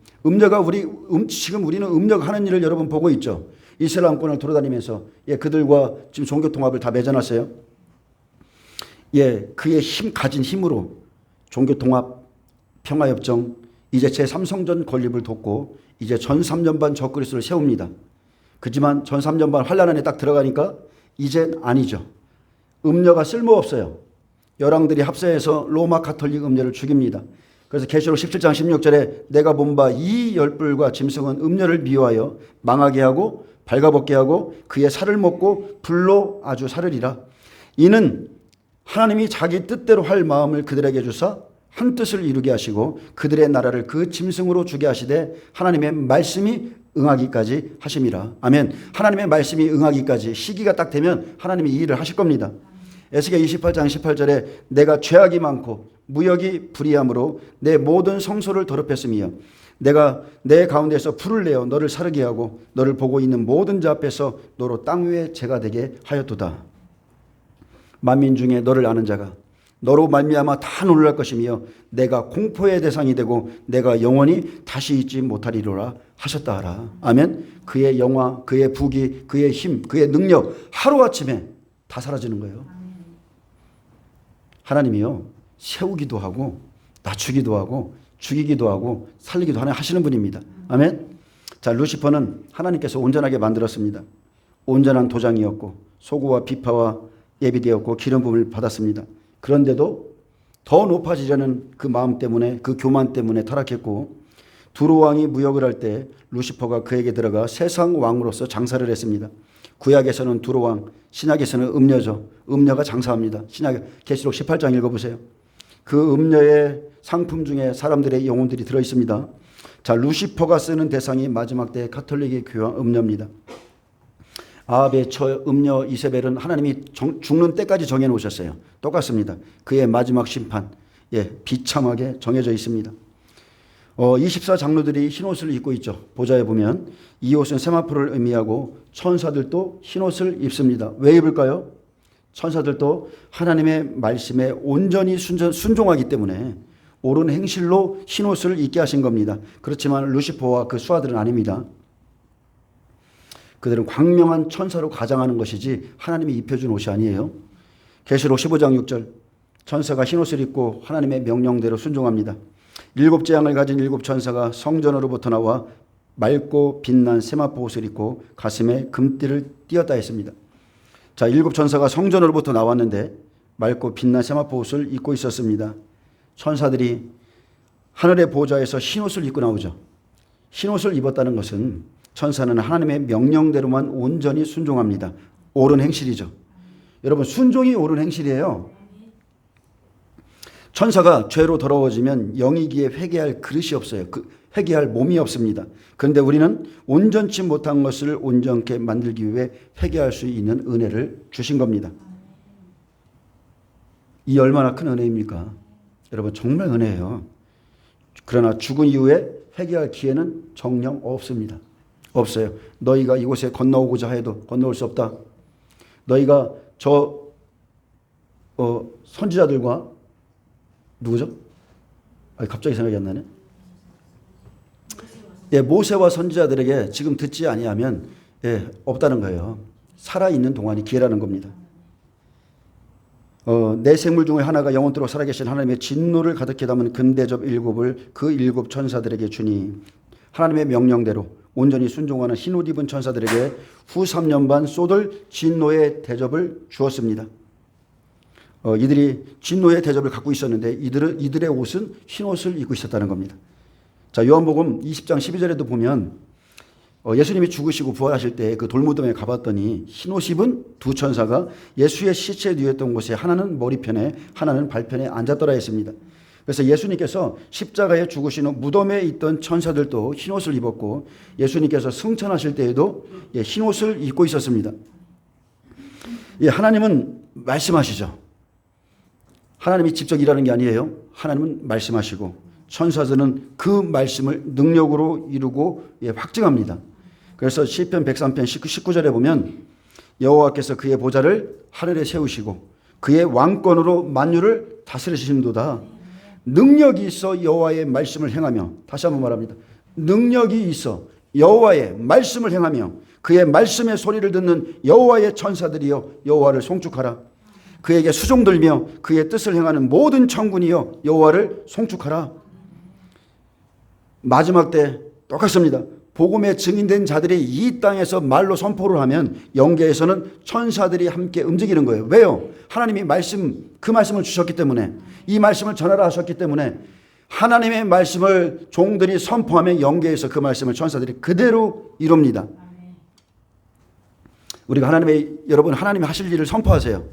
지금 우리는 음녀가 하는 일을 여러분 보고 있죠. 이슬람권을 돌아다니면서 그들과 지금 종교 통합을 다 맺어놨어요. 그의 가진 힘으로 종교 통합, 평화협정, 이제 제3성전 건립을 돕고 이제 전 3년반 적그리스도를 세웁니다. 그렇지만 전 3년반 환난 안에 딱 들어가니까 이젠 아니죠. 음녀가 쓸모없어요. 열왕들이 합세해서 로마 가톨릭 음녀를 죽입니다. 그래서 계시록 17장 16절에 내가 본 바 이 열불과 짐승은 음녀를 미워하여 망하게 하고 발가벗게 하고 그의 살을 먹고 불로 아주 사르리라. 이는 하나님이 자기 뜻대로 할 마음을 그들에게 주사 한 뜻을 이루게 하시고 그들의 나라를 그 짐승으로 주게 하시되 하나님의 말씀이 응하기까지 하심이라. 아멘. 하나님의 말씀이 응하기까지 시기가 딱 되면 하나님이 이 일을 하실 겁니다. 에스겔 28장 18절에 내가 죄악이 많고 무역이 불의함으로 내 모든 성소를 더럽혔으며 내가 내 가운데서 불을 내어 너를 사르게 하고 너를 보고 있는 모든 자 앞에서 너로 땅 위에 죄가 되게 하였도다. 만민 중에 너를 아는 자가 너로 말미암아 다 놀랄 것이며 내가 공포의 대상이 되고 내가 영원히 다시 잊지 못하리로라 하셨다 하라. 아멘. 그의 영화, 그의 부귀, 그의 힘, 그의 능력 하루아침에 다 사라지는 거예요. 하나님이요 세우기도 하고 낮추기도 하고 죽이기도 하고 살리기도 하시는 분입니다. 아멘. 자, 루시퍼는 하나님께서 온전하게 만들었습니다. 온전한 도장이었고 소구와 비파와 예비되었고 기름 부음을 받았습니다. 그런데도 더 높아지려는 그 마음 때문에 그 교만 때문에 타락했고 두로왕이 무역을 할 때 루시퍼가 그에게 들어가 세상 왕으로서 장사를 했습니다. 구약에서는 두로왕, 신약에서는 음녀죠. 음녀가 장사합니다. 신약 계시록 18장 읽어보세요. 그 음녀의 상품 중에 사람들의 영혼들이 들어있습니다. 자, 루시퍼가 쓰는 대상이 마지막 때 가톨릭의 교회 음녀입니다. 아합의 처 음녀 이세벨은 하나님이 죽는 때까지 정해놓으셨어요. 똑같습니다. 그의 마지막 심판 비참하게 정해져 있습니다. 24장로들이 흰옷을 입고 있죠. 보좌에 보면 이 옷은 세마포를 의미하고 천사들도 흰옷을 입습니다. 왜 입을까요? 천사들도 하나님의 말씀에 온전히 순종하기 때문에 옳은 행실로 흰옷을 입게 하신 겁니다. 그렇지만 루시퍼와 그 수하들은 아닙니다. 그들은 광명한 천사로 가장하는 것이지 하나님이 입혀준 옷이 아니에요. 계시록 15장 6절 천사가 흰옷을 입고 하나님의 명령대로 순종합니다. 7 재앙을 가진 7 천사가 성전으로부터 나와 맑고 빛난 세마포 옷을 입고 가슴에 금띠를 띄었다 했습니다. 자, 7 천사가 성전으로부터 나왔는데 맑고 빛난 세마포 옷을 입고 있었습니다. 천사들이 하늘의 보좌에서 흰옷을 입고 나오죠. 흰옷을 입었다는 것은 천사는 하나님의 명령대로만 온전히 순종합니다. 옳은 행실이죠. 여러분, 순종이 옳은 행실이에요. 천사가 죄로 더러워지면 영이기에 회개할 그릇이 없어요. 회개할 몸이 없습니다. 그런데 우리는 온전치 못한 것을 온전케 만들기 위해 회개할 수 있는 은혜를 주신 겁니다. 이 얼마나 큰 은혜입니까? 여러분, 정말 은혜예요. 그러나 죽은 이후에 회개할 기회는 정녕 없습니다. 없어요. 너희가 이곳에 건너오고자 해도 건너올 수 없다. 너희가 저 선지자들과 누구죠? 갑자기 생각이 안 나네. 모세와 선지자들에게 지금 듣지 아니하면 없다는 거예요. 살아있는 동안이 기회라는 겁니다. 내 생물 중에 하나가 영원토록 살아계신 하나님의 진노를 가득히 담은 금대접 7을 그 7 천사들에게 주니 하나님의 명령대로 온전히 순종하는 흰옷 입은 천사들에게 후 3년 반 쏟을 진노의 대접을 주었습니다. 이들이 진노의 대접을 갖고 있었는데 이들의 옷은 흰옷을 입고 있었다는 겁니다. 자, 요한복음 20장 12절에도 보면 예수님이 죽으시고 부활하실 때 그 돌무덤에 가봤더니 흰옷 입은 2 천사가 예수의 시체 누웠던 곳에 하나는 머리편에 하나는 발편에 앉았더라 했습니다. 그래서 예수님께서 십자가에 죽으신 후 무덤에 있던 천사들도 흰옷을 입었고 예수님께서 승천하실 때에도 흰옷을 입고 있었습니다. 하나님은 말씀하시죠. 하나님이 직접 일하는 게 아니에요. 하나님은 말씀하시고 천사들은 그 말씀을 능력으로 이루고 확증합니다. 그래서 시편 103편 19절에 보면 여호와께서 그의 보좌를 하늘에 세우시고 그의 왕권으로 만유를 다스리시는도다. 능력이 있어 여호와의 말씀을 행하며, 다시 한번 말합니다. 능력이 있어 여호와의 말씀을 행하며 그의 말씀의 소리를 듣는 여호와의 천사들이여 여호와를 송축하라. 그에게 수종들며 그의 뜻을 행하는 모든 천군이여 여호와를 송축하라. 마지막 때 똑같습니다. 복음에 증인된 자들이 이 땅에서 말로 선포를 하면 영계에서는 천사들이 함께 움직이는 거예요. 왜요? 하나님이 그 말씀을 주셨기 때문에, 이 말씀을 전하라 하셨기 때문에 하나님의 말씀을 종들이 선포하면 영계에서 그 말씀을 천사들이 그대로 이룹니다. 우리가 여러분 하나님이 하실 일을 선포하세요.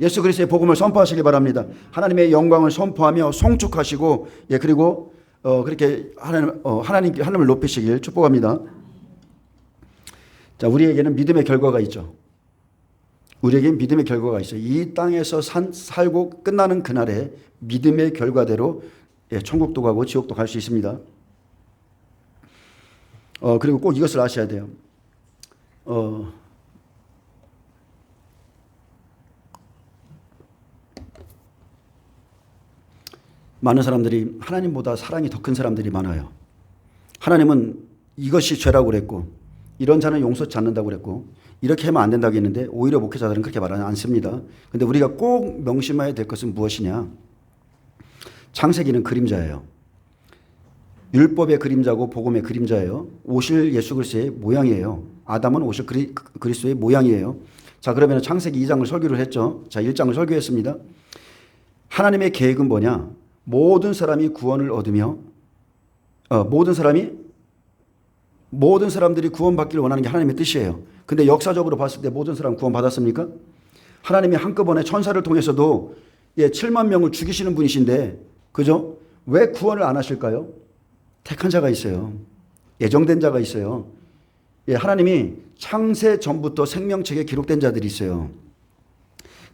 예수 그리스도의 복음을 선포하시기 바랍니다. 하나님의 영광을 선포하며 송축하시고 그리고 그렇게 하나님을 높이시길 축복합니다. 자, 우리에게는 믿음의 결과가 있죠. 우리에게는 믿음의 결과가 있어요. 이 땅에서 살고 끝나는 그날에 믿음의 결과대로 천국도 가고 지옥도 갈 수 있습니다. 그리고 꼭 이것을 아셔야 돼요. 많은 사람들이 하나님보다 사랑이 더 큰 사람들이 많아요. 하나님은 이것이 죄라고 그랬고 이런 자는 용서치 않는다고 그랬고 이렇게 하면 안 된다고 했는데 오히려 목회자들은 그렇게 말하지 않습니다. 그런데 우리가 꼭 명심해야 될 것은 무엇이냐. 창세기는 그림자예요. 율법의 그림자고 복음의 그림자예요. 오실 예수 그리스도의 모양이에요. 아담은 오실 그리스도의 모양이에요. 자, 그러면 창세기 2장을 설교를 했죠. 자, 1장을 설교했습니다. 하나님의 계획은 뭐냐. 모든 사람이 구원을 얻으며 모든 사람들이 구원받기를 원하는 게 하나님의 뜻이에요. 근데 역사적으로 봤을 때 모든 사람 구원받았습니까? 하나님이 한꺼번에 천사를 통해서도 7만 명을 죽이시는 분이신데 그죠? 왜 구원을 안 하실까요? 택한 자가 있어요. 예정된 자가 있어요. 하나님이 창세 전부터 생명책에 기록된 자들이 있어요.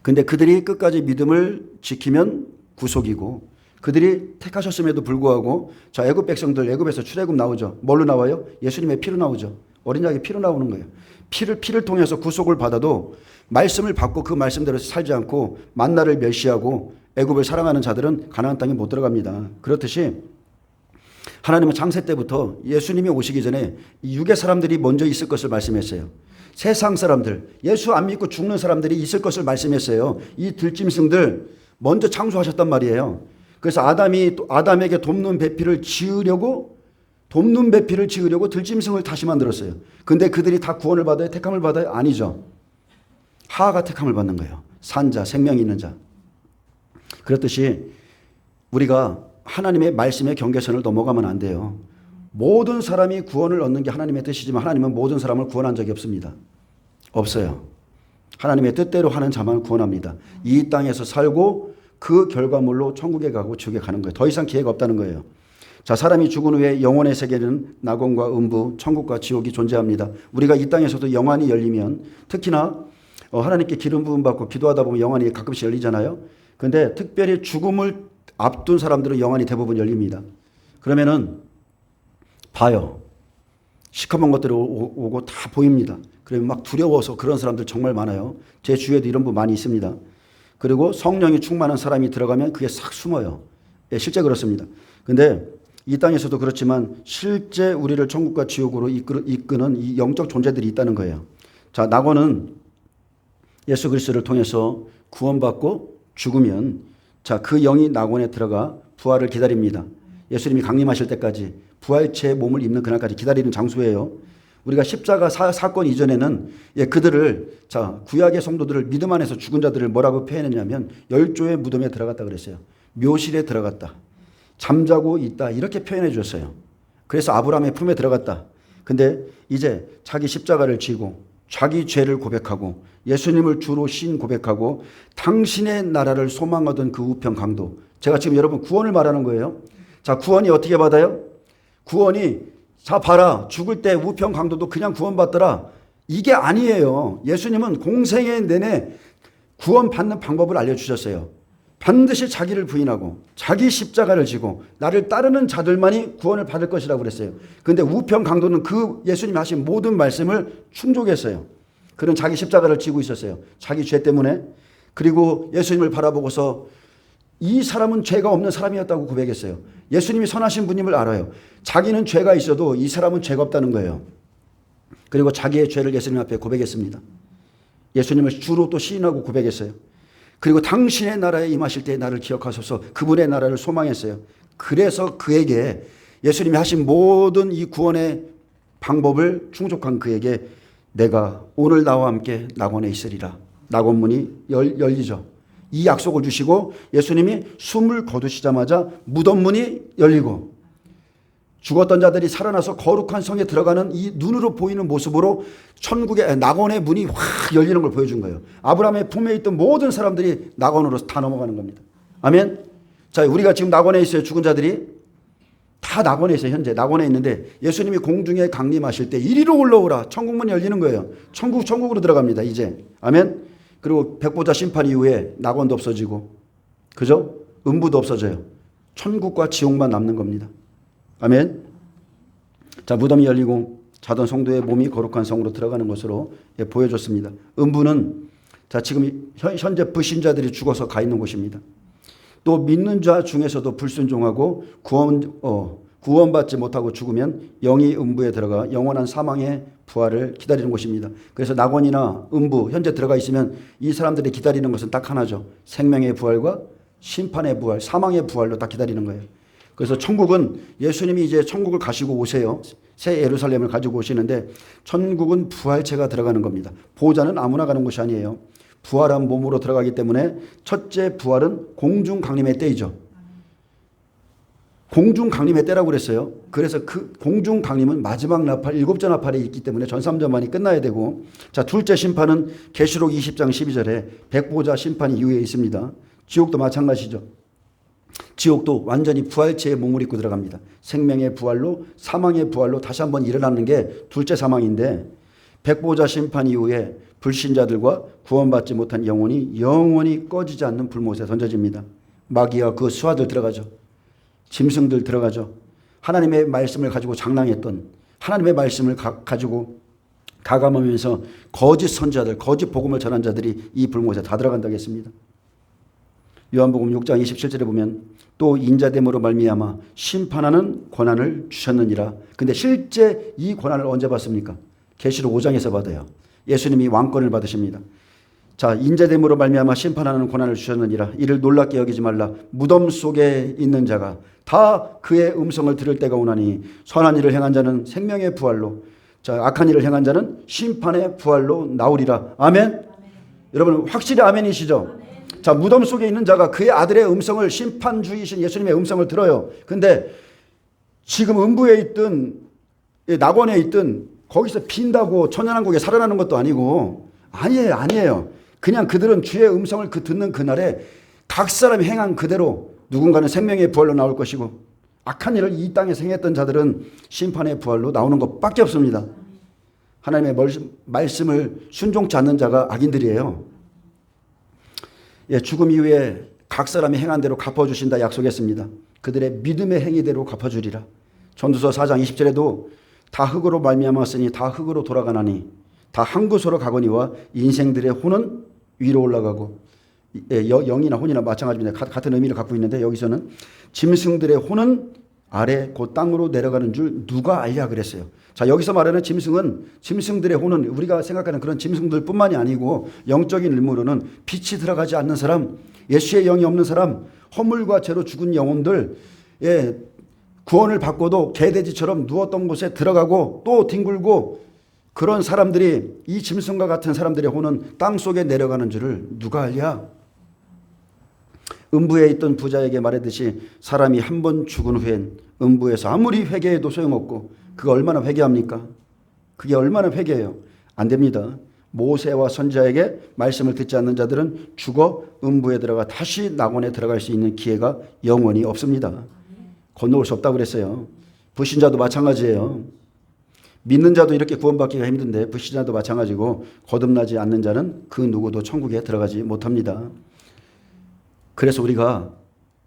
근데 그들이 끝까지 믿음을 지키면 구속이고 그들이 택하셨음에도 불구하고 자, 애굽 백성들 애굽에서 출애굽 나오죠. 뭘로 나와요? 예수님의 피로 나오죠. 어린 양의 피로 나오는 거예요. 피를 통해서 구속을 받아도 말씀을 받고 그 말씀대로 살지 않고 만나를 멸시하고 애굽을 사랑하는 자들은 가나안 땅에 못 들어갑니다. 그렇듯이 하나님은 창세 때부터 예수님이 오시기 전에 육의 사람들이 먼저 있을 것을 말씀했어요. 세상 사람들, 예수 안 믿고 죽는 사람들이 있을 것을 말씀했어요. 이 들짐승들 먼저 창조하셨단 말이에요. 그래서 아담에게 돕는 배필을 지으려고 들짐승을 다시 만들었어요. 근데 그들이 다 구원을 받아요? 택함을 받아요? 아니죠. 하하가 택함을 받는 거예요. 산자, 생명이 있는 자. 그렇듯이 우리가 하나님의 말씀의 경계선을 넘어가면 안 돼요. 모든 사람이 구원을 얻는 게 하나님의 뜻이지만 하나님은 모든 사람을 구원한 적이 없습니다. 없어요. 하나님의 뜻대로 하는 자만 구원합니다. 이 땅에서 살고 그 결과물로 천국에 가고 지옥에 가는 거예요. 더 이상 기회가 없다는 거예요. 자, 사람이 죽은 후에 영혼의 세계는 낙원과 음부, 천국과 지옥이 존재합니다. 우리가 이 땅에서도 영안이 열리면 특히나 하나님께 기름 부음 받고 기도하다 보면 영안이 가끔씩 열리잖아요. 그런데 특별히 죽음을 앞둔 사람들은 영안이 대부분 열립니다. 그러면은 봐요. 시커먼 것들이 오고 다 보입니다. 그러면 막 두려워서 그런 사람들 정말 많아요. 제 주위에도 이런 분 많이 있습니다. 그리고 성령이 충만한 사람이 들어가면 그게 싹 숨어요. 실제 그렇습니다. 근데 이 땅에서도 그렇지만 실제 우리를 천국과 지옥으로 이끄는 이 영적 존재들이 있다는 거예요. 자, 낙원은 예수 그리스도를 통해서 구원받고 죽으면 자, 그 영이 낙원에 들어가 부활을 기다립니다. 예수님이 강림하실 때까지 부활체의 몸을 입는 그날까지 기다리는 장소예요. 우리가 십자가 사건 이전에는 그들을 구약의 성도들을 믿음 안에서 죽은 자들을 뭐라고 표현했냐면 열조의 무덤에 들어갔다 그랬어요. 묘실에 들어갔다. 잠자고 있다. 이렇게 표현해 주셨어요. 그래서 아브라함의 품에 들어갔다. 근데 이제 자기 십자가를 지고 자기 죄를 고백하고 예수님을 주로 신 고백하고 당신의 나라를 소망하던 그 우편 강도. 제가 지금 여러분 구원을 말하는 거예요. 자, 구원이 어떻게 받아요? 구원이 자, 봐라. 죽을 때 우편 강도도 그냥 구원받더라. 이게 아니에요. 예수님은 공생애 내내 구원받는 방법을 알려주셨어요. 반드시 자기를 부인하고 자기 십자가를 지고 나를 따르는 자들만이 구원을 받을 것이라고 그랬어요. 그런데 우편 강도는 그 예수님이 하신 모든 말씀을 충족했어요. 그는 자기 십자가를 지고 있었어요. 자기 죄 때문에. 그리고 예수님을 바라보고서 이 사람은 죄가 없는 사람이었다고 고백했어요. 예수님이 선하신 분임을 알아요. 자기는 죄가 있어도 이 사람은 죄가 없다는 거예요. 그리고 자기의 죄를 예수님 앞에 고백했습니다. 예수님을 주로 또 시인하고 고백했어요. 그리고 당신의 나라에 임하실 때 나를 기억하소서 그분의 나라를 소망했어요. 그래서 그에게 예수님이 하신 모든 이 구원의 방법을 충족한 그에게 내가 오늘 나와 함께 낙원에 있으리라. 낙원 문이 열리죠. 이 약속을 주시고 예수님이 숨을 거두시자마자 무덤 문이 열리고 죽었던 자들이 살아나서 거룩한 성에 들어가는 이 눈으로 보이는 모습으로 천국의 낙원의 문이 확 열리는 걸 보여준 거예요. 아브라함의 품에 있던 모든 사람들이 낙원으로 다 넘어가는 겁니다. 아멘. 자, 우리가 지금 낙원에 있어요. 죽은 자들이 다 낙원에 있어요. 현재 낙원에 있는데 예수님이 공중에 강림하실 때 이리로 올라오라. 천국문이 열리는 거예요. 천국으로 들어갑니다. 이제. 아멘. 그리고 백보자 심판 이후에 낙원도 없어지고, 그죠? 음부도 없어져요. 천국과 지옥만 남는 겁니다. 아멘. 자, 무덤이 열리고 자던 성도의 몸이 거룩한 성으로 들어가는 것으로 보여줬습니다. 음부는 자, 지금 현재 불신자들이 죽어서 가 있는 곳입니다. 또 믿는 자 중에서도 불순종하고 구원받지 못하고 죽으면 영이 음부에 들어가 영원한 사망의 부활을 기다리는 곳입니다. 그래서 낙원이나 음부 현재 들어가 있으면 이 사람들이 기다리는 것은 딱 하나죠. 생명의 부활과 심판의 부활, 사망의 부활로 딱 기다리는 거예요. 그래서 천국은 예수님이 이제 천국을 가시고 오세요. 새 예루살렘을 가지고 오시는데 천국은 부활체가 들어가는 겁니다. 보호자는 아무나 가는 곳이 아니에요. 부활한 몸으로 들어가기 때문에 첫째 부활은 공중 강림의 때이죠. 공중 강림의 때라고 그랬어요. 그래서 그 공중 강림은 마지막 나팔, 일곱째 나팔에 있기 때문에 전삼전만이 끝나야 되고, 자, 둘째 심판은 계시록 20장 12절에 백보자 심판 이후에 있습니다. 지옥도 마찬가지죠. 지옥도 완전히 부활체의 몸을 입고 들어갑니다. 생명의 부활로, 사망의 부활로 다시 한번 일어나는 게 둘째 사망인데, 백보자 심판 이후에 불신자들과 구원받지 못한 영원히 꺼지지 않는 불못에 던져집니다. 마귀와 그 수하들 들어가죠. 짐승들 들어가죠. 하나님의 말씀을 가지고 장난했던, 하나님의 말씀을 가지고 가감하면서 거짓 선자들, 거짓 복음을 전한 자들이 이 불못에 다 들어간다고 했습니다. 요한복음 6장 27절에 보면 또 인자됨으로 말미암아 심판하는 권한을 주셨느니라. 근데 실제 이 권한을 언제 받습니까? 계시록 5장에서 받아요. 예수님이 왕권을 받으십니다. 자, 인자됨으로 말미암아 심판하는 권한을 주셨느니라. 이를 놀랍게 여기지 말라. 무덤 속에 있는 자가 다 그의 음성을 들을 때가 오나니 선한 일을 행한 자는 생명의 부활로, 자, 악한 일을 행한 자는 심판의 부활로 나오리라. 아멘. 여러분 확실히 아멘이시죠? 자, 무덤 속에 있는 자가 그의 아들의 음성을, 심판주이신 예수님의 음성을 들어요. 근데 지금 음부에 있든 낙원에 있든 거기서 빈다고 천연왕국에 살아나는 것도 아니고, 아니에요. 그냥 그들은 주의 음성을 듣는 그날에 각 사람이 행한 그대로 누군가는 생명의 부활로 나올 것이고, 악한 일을 이 땅에 행했던 자들은 심판의 부활로 나오는 것밖에 없습니다. 하나님의 말씀을 순종치 않는 자가 악인들이에요. 예, 죽음 이후에 각 사람이 행한 대로 갚아주신다 약속했습니다. 그들의 믿음의 행위대로 갚아주리라. 전도서 4장 20절에도 다 흙으로 말미암았으니 다 흙으로 돌아가나니 다 한 곳으로 가거니와 인생들의 혼은 위로 올라가고, 영이나 혼이나 마찬가지입니다. 같은 의미를 갖고 있는데 여기서는 짐승들의 혼은 아래 곧 땅으로 내려가는 줄 누가 알랴 그랬어요. 자, 여기서 말하는 짐승은, 짐승들의 혼은 우리가 생각하는 그런 짐승들뿐만이 아니고 영적인 의미로는 빛이 들어가지 않는 사람, 예수의 영이 없는 사람, 허물과 죄로 죽은 영혼들, 구원을 받고도 개돼지처럼 누웠던 곳에 들어가고 또 뒹굴고, 그런 사람들이, 이 짐승과 같은 사람들의 혼은 땅속에 내려가는 줄을 누가 알랴? 음부에 있던 부자에게 말했듯이 사람이 한 번 죽은 후엔 음부에서 아무리 회개해도 소용없고, 그게 얼마나 회개합니까? 그게 얼마나 회개해요? 안 됩니다. 모세와 선지자에게 말씀을 듣지 않는 자들은 죽어 음부에 들어가 다시 낙원에 들어갈 수 있는 기회가 영원히 없습니다. 건너올 수 없다고 그랬어요. 불신자도 마찬가지예요. 믿는 자도 이렇게 구원받기가 힘든데 불신자도 마찬가지고, 거듭나지 않는 자는 그 누구도 천국에 들어가지 못합니다. 그래서 우리가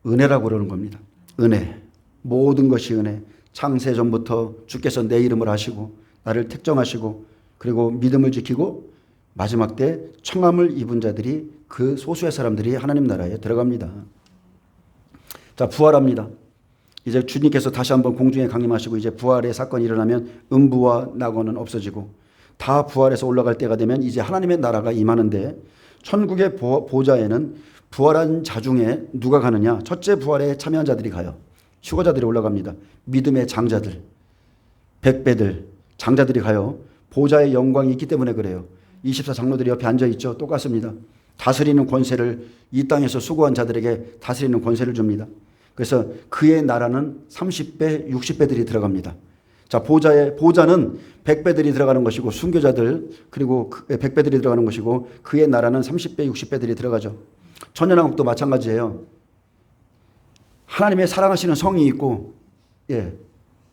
은혜라고 그러는 겁니다. 은혜. 모든 것이 은혜. 창세전부터 주께서 내 이름을 아시고 나를 택정하시고 그리고 믿음을 지키고 마지막 때 청함을 입은 자들이, 그 소수의 사람들이 하나님 나라에 들어갑니다. 자, 부활합니다. 이제 주님께서 다시 한번 공중에 강림하시고 이제 부활의 사건이 일어나면 음부와 낙원은 없어지고 다 부활해서 올라갈 때가 되면 이제 하나님의 나라가 임하는데, 천국의 보좌에는 부활한 자 중에 누가 가느냐? 첫째 부활에 참여한 자들이 가요. 휴거자들이 올라갑니다. 믿음의 장자들, 백배들, 장자들이 가요. 보좌의 영광이 있기 때문에 그래요. 24장로들이 옆에 앉아있죠. 똑같습니다. 다스리는 권세를, 이 땅에서 수고한 자들에게 다스리는 권세를 줍니다. 그래서 그의 나라는 30배, 60배들이 들어갑니다. 자, 보좌는 100배들이 들어가는 것이고 순교자들 그리고 100배들이 들어가는 것이고 그의 나라는 30배, 60배들이 들어가죠. 천년왕국도 마찬가지예요. 하나님의 사랑하시는 성이 있고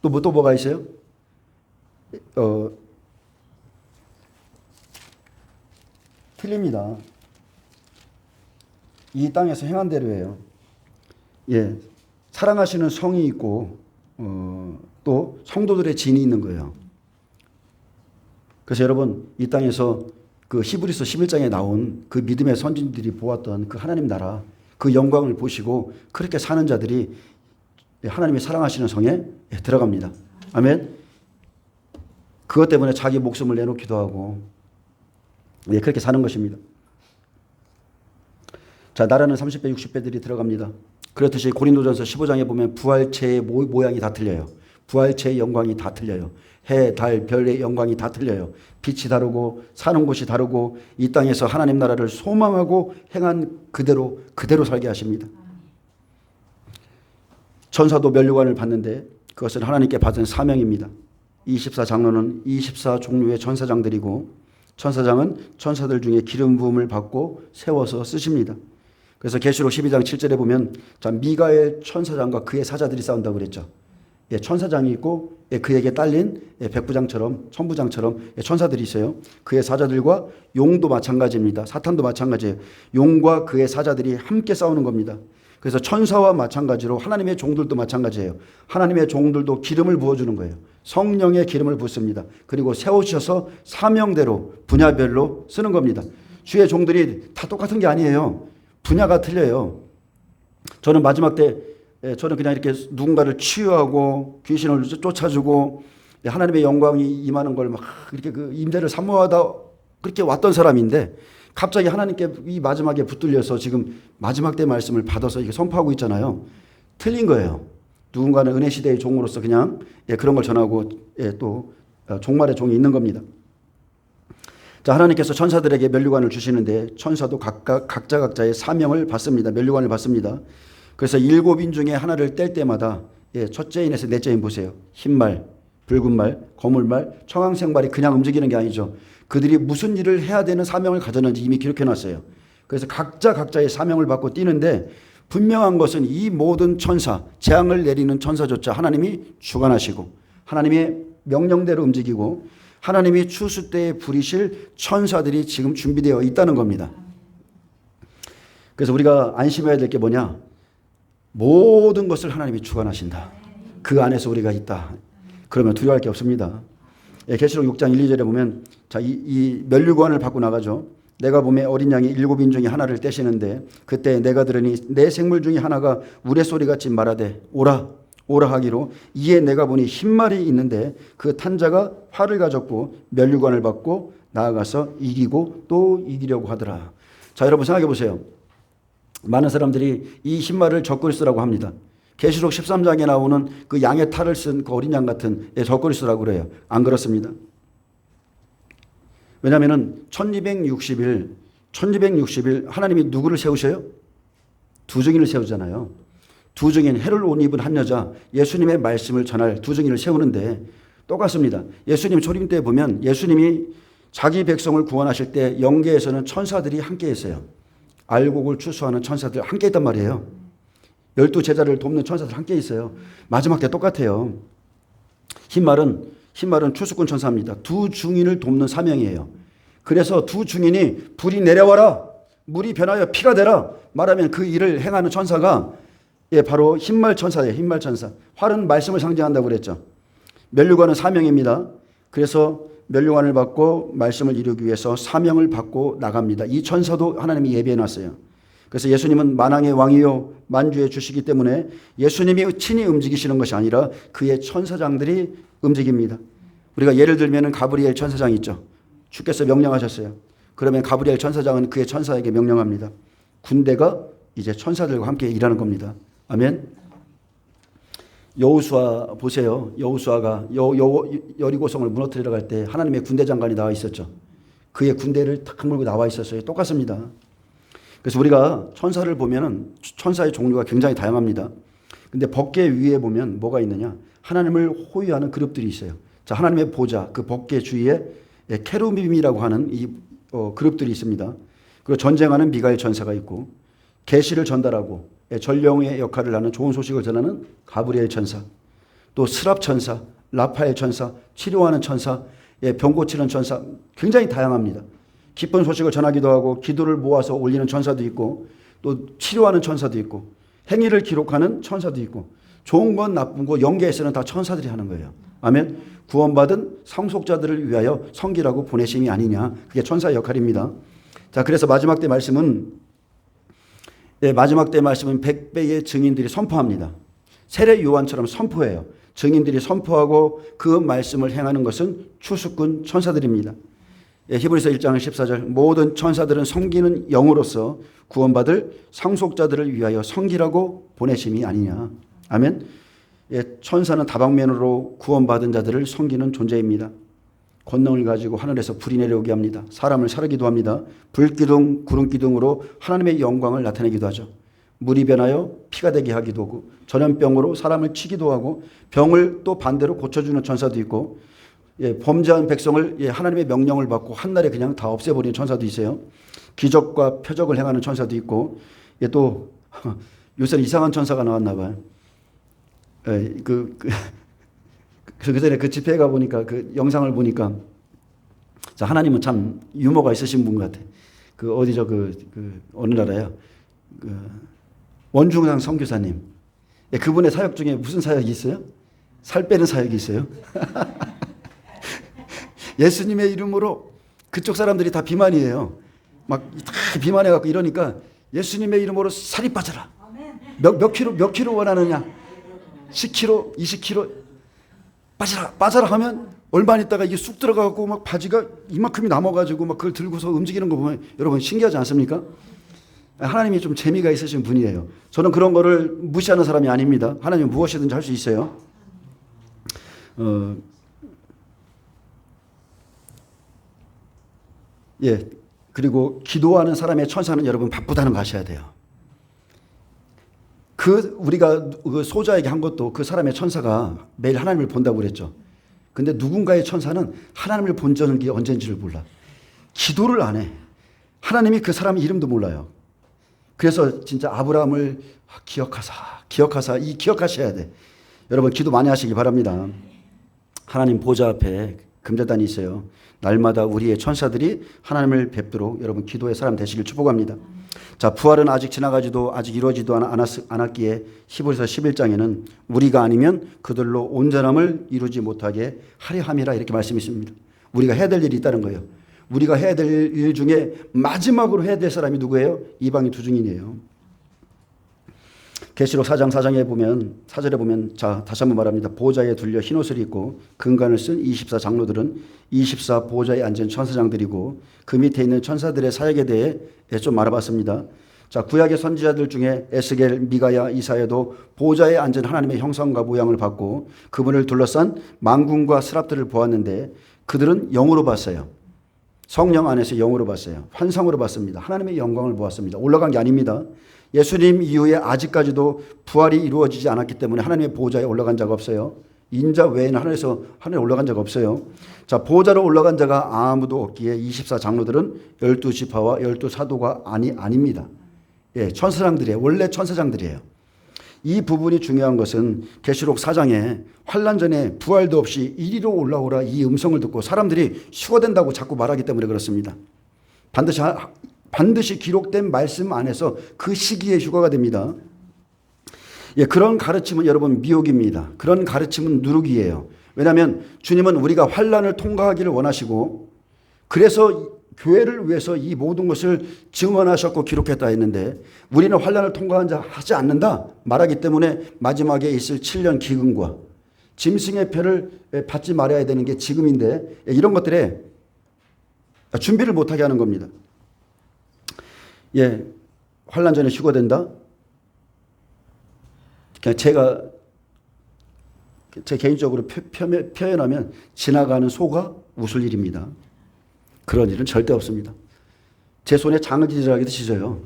또 뭐가 있어요? 틀립니다. 이 땅에서 행한 대로예요. 사랑하시는 성이 있고 또 성도들의 진이 있는 거예요. 그래서 여러분 이 땅에서 그 히브리서 11장에 나온 그 믿음의 선진들이 보았던 그 하나님 나라 그 영광을 보시고 그렇게 사는 자들이 하나님이 사랑하시는 성에 들어갑니다. 아멘. 그것 때문에 자기 목숨을 내놓기도 하고 그렇게 사는 것입니다. 자, 나라는 30배, 60배들이 들어갑니다. 그렇듯이 고린도전서 15장에 보면 부활체의 모양이 다 틀려요. 부활체의 영광이 다 틀려요. 해, 달, 별의 영광이 다 틀려요. 빛이 다르고 사는 곳이 다르고 이 땅에서 하나님 나라를 소망하고 행한 그대로 살게 하십니다. 천사도 면류관을 받는데 그것은 하나님께 받은 사명입니다. 24장로는 24종류의 천사장들이고 천사장은 천사들 중에 기름 부음을 받고 세워서 쓰십니다. 그래서 계시록 12장 7절에 보면 자, 미가엘 천사장과 그의 사자들이 싸운다고 그랬죠. 천사장이 있고 그에게 딸린 백부장처럼 천부장처럼 천사들이 있어요. 그의 사자들과 용도 마찬가지입니다. 사탄도 마찬가지예요. 용과 그의 사자들이 함께 싸우는 겁니다. 그래서 천사와 마찬가지로 하나님의 종들도 마찬가지예요. 하나님의 종들도 기름을 부어주는 거예요. 성령의 기름을 붓습니다. 그리고 세우셔서 사명대로 분야별로 쓰는 겁니다. 주의 종들이 다 똑같은 게 아니에요. 분야가 틀려요. 저는 마지막 때 저는 그냥 이렇게 누군가를 치유하고 귀신을 쫓아주고 하나님의 영광이 임하는 걸 막 이렇게 그 임재를 사모하다 그렇게 왔던 사람인데 갑자기 하나님께 이 마지막에 붙들려서 지금 마지막 때 말씀을 받아서 이렇게 선포하고 있잖아요. 틀린 거예요. 누군가는 은혜 시대의 종으로서 그냥 그런 걸 전하고 또 종말의 종이 있는 겁니다. 자, 하나님께서 천사들에게 면류관을 주시는데 천사도 각자의 사명을 받습니다. 면류관을 받습니다. 그래서 7인 중에 하나를 뗄 때마다 첫째인에서 넷째인 보세요. 흰말, 붉은말, 거물말, 청황색말이 그냥 움직이는 게 아니죠. 그들이 무슨 일을 해야 되는 사명을 가졌는지 이미 기록해 놨어요. 그래서 각자의 사명을 받고 뛰는데 분명한 것은 이 모든 천사, 재앙을 내리는 천사조차 하나님이 주관하시고 하나님의 명령대로 움직이고 하나님이 추수 때에 부리실 천사들이 지금 준비되어 있다는 겁니다. 그래서 우리가 안심해야 될 게 뭐냐? 모든 것을 하나님이 주관하신다. 그 안에서 우리가 있다. 그러면 두려워할 게 없습니다. 계시록 6장 1, 2절에 보면 자, 이 면류관을 받고 나가죠. 내가 보매 어린 양이 7인 중에 하나를 떼시는데 그때 내가 들으니 내 생물 중에 하나가 우레소리같이 말하되 오라 하기로 이에 내가 보니 흰말이 있는데 그 탄자가 활을 가졌고 면류관을 받고 나아가서 이기고 또 이기려고 하더라. 자, 여러분 생각해 보세요. 많은 사람들이 이 흰말을 적그리스도라고 합니다. 계시록 13장에 나오는 그 양의 탈을 쓴 그 어린 양 같은 적그리스도라고 그래요. 안 그렇습니다. 왜냐하면 1260일 하나님이 누구를 세우셔요? 두 증인을 세우잖아요. 두 증인, 해를 옷 입은 한 여자, 예수님의 말씀을 전할 두 증인을 세우는데 똑같습니다. 예수님 초림 때 보면 예수님이 자기 백성을 구원하실 때 영계에서는 천사들이 함께 했어요. 알곡을 추수하는 천사들 함께 있단 말이에요. 12제자를 돕는 천사들 함께 있어요. 마지막 때 똑같아요. 흰말은 추수꾼 천사입니다. 두 증인을 돕는 사명이에요. 그래서 두 증인이 불이 내려와라, 물이 변하여 피가 되라 말하면 그 일을 행하는 천사가 바로 흰말 천사예요. 흰말 천사. 활은 말씀을 상징한다고 그랬죠. 면류관은 사명입니다. 그래서 면류관을 받고 말씀을 이루기 위해서 사명을 받고 나갑니다. 이 천사도 하나님이 예비해 놨어요. 그래서 예수님은 만왕의 왕이요 만주의 주시기 때문에 예수님이 친히 움직이시는 것이 아니라 그의 천사장들이 움직입니다. 우리가 예를 들면 가브리엘 천사장 있죠. 주께서 명령하셨어요. 그러면 가브리엘 천사장은 그의 천사에게 명령합니다. 군대가 이제 천사들과 함께 일하는 겁니다. 아멘. 여호수아 보세요. 여호수아가 여리고성을 무너뜨리러 갈 때 하나님의 군대 장관이 나와 있었죠. 그의 군대를 탁 물고 나와 있었어요. 똑같습니다. 그래서 우리가 천사를 보면은 천사의 종류가 굉장히 다양합니다. 근데 법궤 위에 보면 뭐가 있느냐? 하나님을 호위하는 그룹들이 있어요. 자, 하나님의 보좌, 그 법궤 주위에 케루빔이라고 하는 이 그룹들이 있습니다. 그리고 전쟁하는 미가엘 천사가 있고, 계시를 전달하고 전령의 역할을 하는 좋은 소식을 전하는 가브리엘 천사, 또 스랍 천사, 라파엘 천사, 치료하는 천사, 병 고치는 천사, 굉장히 다양합니다. 기쁜 소식을 전하기도 하고 기도를 모아서 올리는 천사도 있고, 또 치료하는 천사도 있고, 행위를 기록하는 천사도 있고, 좋은 건 나쁜 거 영계에서는 다 천사들이 하는 거예요. 아멘. 구원받은 상속자들을 위하여 섬기라고 보내심이 아니냐. 그게 천사의 역할입니다. 자, 그래서 마지막 때 말씀은 백배의 증인들이 선포합니다. 세례 요한처럼 선포해요. 증인들이 선포하고 그 말씀을 행하는 것은 추수꾼 천사들입니다. 히브리서 1장 14절 모든 천사들은 섬기는 영으로서 구원받을 상속자들을 위하여 섬기라고 보내심이 아니냐. 아멘. 천사는 다방면으로 구원받은 자들을 섬기는 존재입니다. 권능을 가지고 하늘에서 불이 내려오게 합니다. 사람을 사르기도 합니다. 불기둥, 구름기둥으로 하나님의 영광을 나타내기도 하죠. 물이 변하여 피가 되게 하기도 하고, 전염병으로 사람을 치기도 하고, 병을 또 반대로 고쳐주는 천사도 있고, 범죄한 백성을 하나님의 명령을 받고 한날에 그냥 다 없애버리는 천사도 있어요. 기적과 표적을 행하는 천사도 있고, 또 요새는 이상한 천사가 나왔나 봐요. 그 전에 그 집회에 가 보니까 그 영상을 보니까, 자, 하나님은 참 유머가 있으신 분 같아. 그 어디죠? 어느 나라야? 원중상 선교사님. 그분의 사역 중에 무슨 사역이 있어요? 살 빼는 사역이 있어요. 예수님의 이름으로 그쪽 사람들이 다 비만이에요. 막 다 비만해갖고 이러니까 예수님의 이름으로 살이 빠져라. 몇 킬로 원하느냐? 10킬로, 20킬로 빠져라 하면 얼마 있다가 이게 쑥 들어가고 막 바지가 이만큼이 남아가지고 막 그걸 들고서 움직이는 거 보면 여러분 신기하지 않습니까? 하나님이 좀 재미가 있으신 분이에요. 저는 그런 거를 무시하는 사람이 아닙니다. 하나님은 무엇이든지 할 수 있어요. 그리고 기도하는 사람의 천사는 여러분 바쁘다는 거 아셔야 돼요. 우리가 그 소자에게 한 것도 그 사람의 천사가 매일 하나님을 본다고 그랬죠. 근데 누군가의 천사는 하나님을 본 적이 언젠지를 몰라. 기도를 안 해. 하나님이 그 사람 이름도 몰라요. 그래서 진짜 아브라함을 기억하사 기억하셔야 돼. 여러분 기도 많이 하시기 바랍니다. 하나님 보좌 앞에 금제단이 있어요. 날마다 우리의 천사들이 하나님을 뵙도록 여러분 기도의 사람 되시길 축복합니다. 자, 부활은 아직 지나가지도 아직 이루어지도 않았기에 히브리서 11장에는 우리가 아니면 그들로 온전함을 이루지 못하게 하려 함이라 이렇게 말씀이 있습니다. 우리가 해야 될 일이 있다는 거예요. 우리가 해야 될 일 중에 마지막으로 해야 될 사람이 누구예요? 이방인 두 증인이에요. 계시록 4장 4절에 보면 자, 다시 한번 말합니다. 보좌에 둘려 흰옷을 입고 금관을 쓴 24 장로들은 24 보좌에 앉은 천사장들이고 그 밑에 있는 천사들의 사역에 대해 좀 알아봤습니다. 자, 구약의 선지자들 중에 에스겔, 미가야, 이사야도 보좌에 앉은 하나님의 형상과 모양을 봤고 그분을 둘러싼 만군과 스랍들을 보았는데 그들은 영으로 봤어요. 성령 안에서 영으로 봤어요. 환상으로 봤습니다. 하나님의 영광을 보았습니다. 올라간 게 아닙니다. 예수님 이후에 아직까지도 부활이 이루어지지 않았기 때문에 하나님의 보좌에 올라간 자가 없어요. 인자 외에는 하늘에 올라간 자가 없어요. 자, 보좌로 올라간 자가 아무도 없기에 24 장로들은 12지파와 12사도가 아닙니다. 천사장들이에요. 원래 천사장들이에요. 이 부분이 중요한 것은 계시록 4장에 환난 전에 부활도 없이 이리로 올라오라 이 음성을 듣고 사람들이 휴거된다고 자꾸 말하기 때문에 그렇습니다. 반드시 기록된 말씀 안에서 그 시기에 휴거가 됩니다. 그런 가르침은 여러분 미혹입니다. 그런 가르침은 누룩이에요. 왜냐하면 주님은 우리가 환난을 통과하기를 원하시고 그래서 교회를 위해서 이 모든 것을 증언하셨고 기록했다 했는데 우리는 환난을 통과하지 않는다 말하기 때문에 마지막에 있을 7년 기근과 짐승의 표를 받지 말아야 되는 게 지금인데 이런 것들에 준비를 못하게 하는 겁니다. 환난 전에 휴거된다? 그냥 제 개인적으로 표현하면 지나가는 소가 웃을 일입니다. 그런 일은 절대 없습니다. 제 손에 장기질하기도 짖어요.